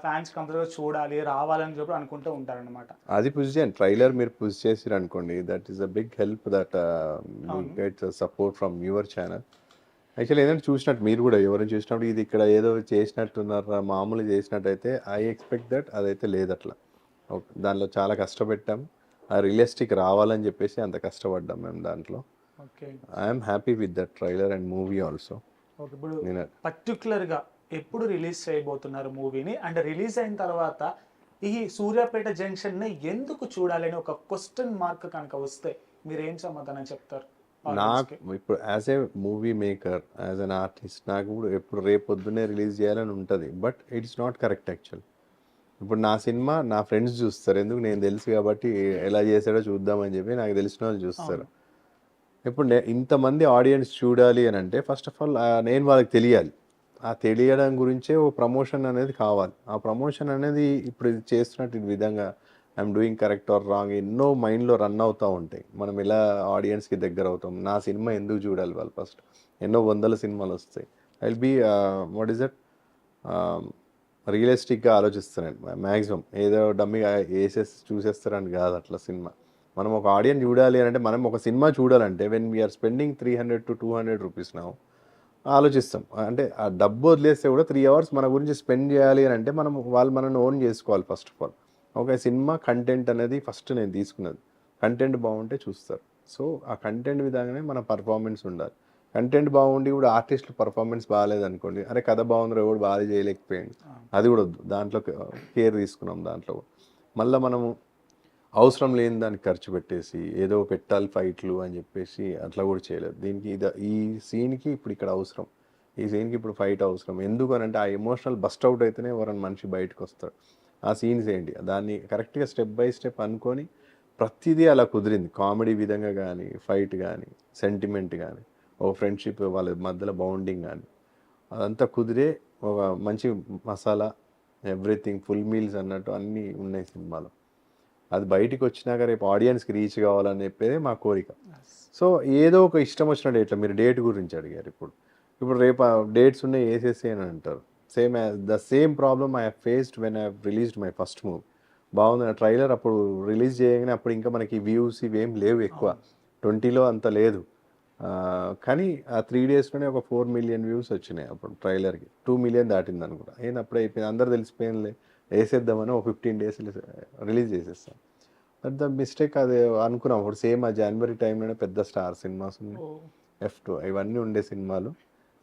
ఫ్యాన్స్ కంపల్సరీగా చూడాలి, రావాలని చెప్పి అనుకుంటూ ఉంటారన్నమాట. అది పుష్ చేయండి. ట్రైలర్ మీరు పుష్ చేసిరు అనుకోండి, that is a big help that get support from your channel. Actually ఏదైనా చూసినట్టు మీరు కూడా ఎవరైనా చూసినప్పుడు ఇది ఇక్కడ ఏదో చేసినట్టున్నారా మామూలు చేసినట్టయితే ఐ ఎక్స్పెక్ట్ దట్ అదైతే లేదు అట్లా. దానిలో చాలా కష్టపెట్టాం, ఆ రియలిస్టిక్ రావాలని చెప్పేసి అంత కష్టపడ్డాం మేము దాంట్లో. Okay, I'm happy with that trailer and movie also. Okay. ఇప్పుడు పర్టికులర్ గా ఎప్పుడు రిలీజ్ చేయబోతున్నారు మూవీని? అండ్ రిలీజ్ అయిన తర్వాత ఈ సూర్యాపేట జంక్షన్ ని ఎందుకు చూడాలి అని ఒక క్వశ్చన్ మార్క్ కనుక వస్తే మీరు ఏం సమాధానం చెప్తారు? నాకు ఇప్పుడు as a movie maker, as an artist, నాకు ఇప్పుడు ఎప్పుడు రేపు పొద్దున్నే రిలీజ్ చేయాలని ఉంటుంది. But it's not correct actual. ఇప్పుడు నా సినిమా నా ఫ్రెండ్స్ చూస్తారు, ఎందుకు నేను తెలుసు కాబట్టి ఎలా చేశాడో చూద్దామని చెప్పి నాకు తెలిసిన వాళ్ళు చూస్తారు. ఇప్పుడు ఇంతమంది ఆడియన్స్ చూడాలి అని అంటే ఫస్ట్ ఆఫ్ ఆల్ నేను వాళ్ళకి తెలియాలి. ఆ తెలియడం గురించే ఓ ప్రమోషన్ అనేది కావాలి. ఆ ప్రమోషన్ అనేది ఇప్పుడు ఇది చేస్తున్నట్టు ఈ విధంగా I'm doing correct or wrong ఎన్నో మైండ్లో రన్ అవుతూ ఉంటాయి. మనం ఎలా ఆడియన్స్కి దగ్గర అవుతాం, నా సినిమా ఎందుకు చూడాలి వాళ్ళు, ఫస్ట్ ఎన్నో వందల సినిమాలు వస్తాయి. I will be what is that రియలిస్టిక్గా ఆలోచిస్తాను మ్యాక్సిమం. ఏదో డమ్మిగా వేసేసి చూసేస్తారని కాదు అట్లా. సినిమా మనం ఒక ఆడియన్స్ చూడాలి అంటే, మనం ఒక సినిమా చూడాలంటే when we are spending 300 to 200 rupees నా ఆలోచిస్తాం. అంటే ఆ డబ్బు వదిలేస్తే కూడా 3 hours మన గురించి స్పెండ్ చేయాలి అని అంటే మనం వాళ్ళు మనల్ని ఓన్ చేసుకోవాలి ఫస్ట్ ఆఫ్ ఆల్. ఒక సినిమా కంటెంట్ అనేది ఫస్ట్ నేను తీసుకున్నది. కంటెంట్ బాగుంటే చూస్తారు. సో ఆ కంటెంట్ విధంగానే మన పర్ఫార్మెన్స్ ఉండాలి. కంటెంట్ బాగుండి కూడా ఆర్టిస్టులు పర్ఫార్మెన్స్ బాగాలేదు అనుకోండి, అరే కథ బాగుంది ఎవడు బాగా చేయలేకపోయింది, అది కూడా వద్దు. దాంట్లో కేర్ తీసుకున్నాం. దాంట్లో మళ్ళీ మనము అవసరం లేని దానికి ఖర్చు పెట్టేసి ఏదో పెట్టాలి ఫైట్లు అని చెప్పేసి అట్లా కూడా చేయలేదు. దీనికి ఈ సీన్కి ఇప్పుడు ఇక్కడ అవసరం, ఈ సీన్కి ఇప్పుడు ఫైట్ అవసరం. ఎందుకు అని అంటే ఆ ఎమోషనల్ బస్ట్ అవుట్ అయితేనే ఎవరైనా మనిషి బయటకు వస్తాడు. ఆ సీన్స్ ఏంటి దాన్ని కరెక్ట్గా స్టెప్ బై స్టెప్ అనుకొని ప్రతిదీ అలా కుదిరింది. కామెడీ విధంగా కానీ, ఫైట్ కానీ, సెంటిమెంట్ కానీ, ఓ ఫ్రెండ్షిప్ వాళ్ళ మధ్యలో బౌండింగ్ కానీ, అదంతా కుదిరే ఒక మంచి మసాలా, ఎవ్రీథింగ్ ఫుల్ మీల్స్ అన్నట్టు అన్నీ ఉన్నాయి సినిమాలో. అది బయటికి వచ్చినాక రేపు ఆడియన్స్కి రీచ్ కావాలని చెప్పేది మా కోరిక. సో ఏదో ఒక ఇష్టం వచ్చిన డేట్లో మీరు డేట్ గురించి అడిగారు. ఇప్పుడు రేపు డేట్స్ ఉన్నాయి వేసేసి అని అంటారు. The same problem I have faced when I released my first movie. బాగుంది నా ట్రైలర్ అప్పుడు రిలీజ్ చేయగానే అప్పుడు ఇంకా మనకి వ్యూస్ ఇవేం లేవు ఎక్కువ, 20లో అంత లేదు. కానీ ఆ 3 డేస్లోనే ఒక 4 మిలియన్ వ్యూస్ వచ్చినాయి అప్పుడు ట్రైలర్కి. 2 మిలియన్ దాటింది అనుకుంటా. ఏంది అప్పుడే అయిపోయింది, అందరు తెలిసిపోయిందిలే వేసేద్దామని ఒక 15 డేస్ రిలీజ్ చేసేస్తాం. బట్ ద మిస్టేక్ అది అనుకున్నాం అప్పుడు. సేమ్ ఆ జనవరి టైంలోనే పెద్ద స్టార్ సినిమాస్ ఉన్నాయి, F2 ఇవన్నీ ఉండే సినిమాలు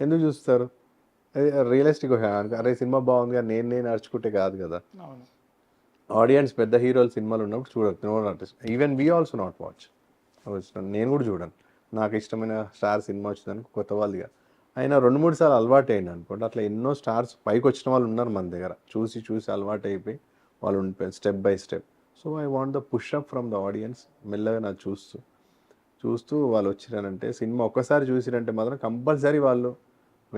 ఎందుకు చూస్తారు? రియలిస్టిక్ అరే సినిమా బాగుంది కానీ నేను నడుచుకుంటే కాదు కదా. ఆడియన్స్ పెద్ద హీరోల సినిమాలు ఉన్నప్పుడు చూడరు. Even we also not watch. నేను కూడా చూడను. నాకు ఇష్టమైన స్టార్ సినిమా వచ్చిందానికి కొత్త వాళ్ళుగా అయినా 2-3 సార్లు అలవాటు అయింది అనుకోండి. అట్లా ఎన్నో స్టార్స్ పైకి వచ్చిన వాళ్ళు ఉన్నారు మన దగ్గర. చూసి అలవాటు అయిపోయి వాళ్ళు ఉండిపోయారు step by step. So I want the push up from the audience. మెల్లగా నాకు చూస్తూ వాళ్ళు వచ్చిరానంటే, సినిమా ఒక్కసారి చూసిరంటే మాత్రం కంపల్సరీ వాళ్ళు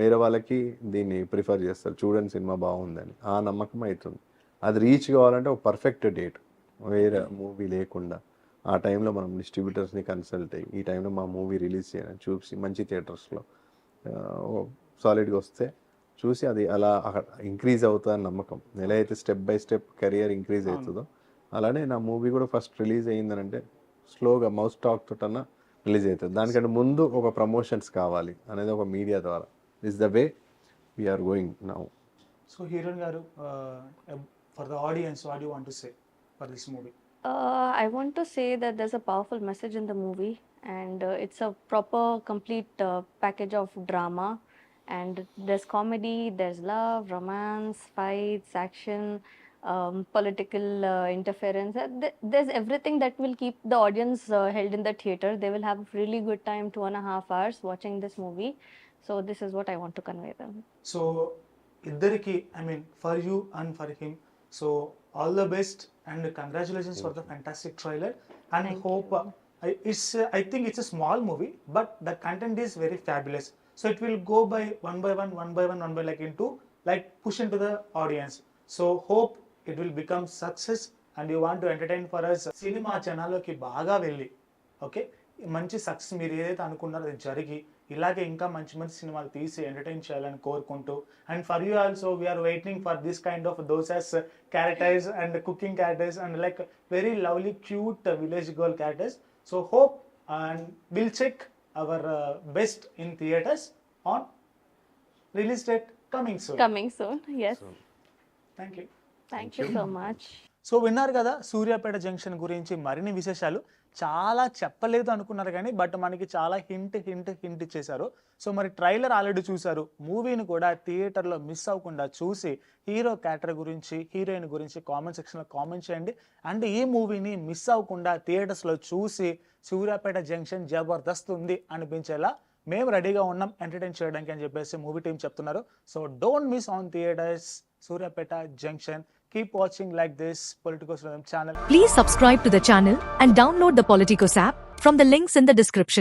వేరే వాళ్ళకి దీన్ని ప్రిఫర్ చేస్తారు. చూడండి సినిమా బాగుందని ఆ నమ్మకం అవుతుంది. అది రీచ్ కావాలంటే ఒక పర్ఫెక్ట్ డేట్, వేరే మూవీ లేకుండా ఆ టైంలో మనం డిస్ట్రిబ్యూటర్స్ని కన్సల్ట్ అయ్యి ఈ టైంలో మా మూవీ రిలీజ్ చేయాలని చూసి మంచి థియేటర్స్లో సాలిడ్గా వస్తే చూసి అది అలా ఇంక్రీజ్ అవుతుందని నమ్మకం. ఎలా అయితే step by step career increase అవుతుందో అలానే నా మూవీ కూడా ఫస్ట్ రిలీజ్ అయ్యిందనంటే స్లోగా మౌత్ టాక్ తోటన్నా రిలీజ్ అవుతుంది. దానికంటే ముందు ఒక ప్రమోషన్స్ కావాలి అనేది ఒక మీడియా ద్వారా. This the way we are going now. So heroine garu, for the audience what you want to say for this movie? I want to say that there's a powerful message in the movie, and it's a proper, complete package of drama. And there's comedy, there's love, romance, fights, action, political interference. There's everything that will keep the audience held in the theater. They will have a really good time, 2.5 hours watching this movie. So this is what I want to convey them. So ఇద్దరికి, I mean for you and for him, so all the best and congratulations for the fantastic trailer, and Thank hope I think it's a small movie but the content is very fabulous, so it will go by one by one like into like push into the audience. So hope it will become success and you want to entertain for us. Cinema జనాల్లోకి బాగా వెళ్ళి okay మంచి success మీరు ఏదైతే అనుకున్నారో అది జరిగి ఇలాగే ఇంకా మంచి మంచి సినిమాలు తీసి ఎంటర్టైన్ చేయాలని కోరుకుంటూ, and for you also we are waiting for this kind of doses characters and cooking characters and like very lovely cute village girl characters. So hope and will check our best in theatres on release date coming soon. Yes. Thank you so much. So విన్నారు కదా Suryapet junction గురించి మరిన్ని విశేషాలు. చాలా చెప్పలేదు అనుకున్నారు కానీ but మనకి చాలా హింట్ ఇచ్చేశారు. సో మరి ట్రైలర్ ఆల్రెడీ చూశారు, మూవీని కూడా థియేటర్లో మిస్ అవ్వకుండా చూసి హీరో క్యారెక్టర్ గురించి హీరోయిన్ గురించి కామెంట్ సెక్షన్లో కామెంట్ చేయండి. అండ్ ఈ మూవీని మిస్ అవ్వకుండా థియేటర్స్లో చూసి సూర్యాపేట జంక్షన్ జబర్దస్త్ ఉంది అనిపించేలా మేము రెడీగా ఉన్నాం ఎంటర్టైన్ చేయడానికి అని చెప్పేసి మూవీ టీం చెప్తున్నారు. So don't miss on theatres Suryapet junction. Keep watching like this Politicos channel. Please subscribe to the channel and download the Politicos app from the links in the description.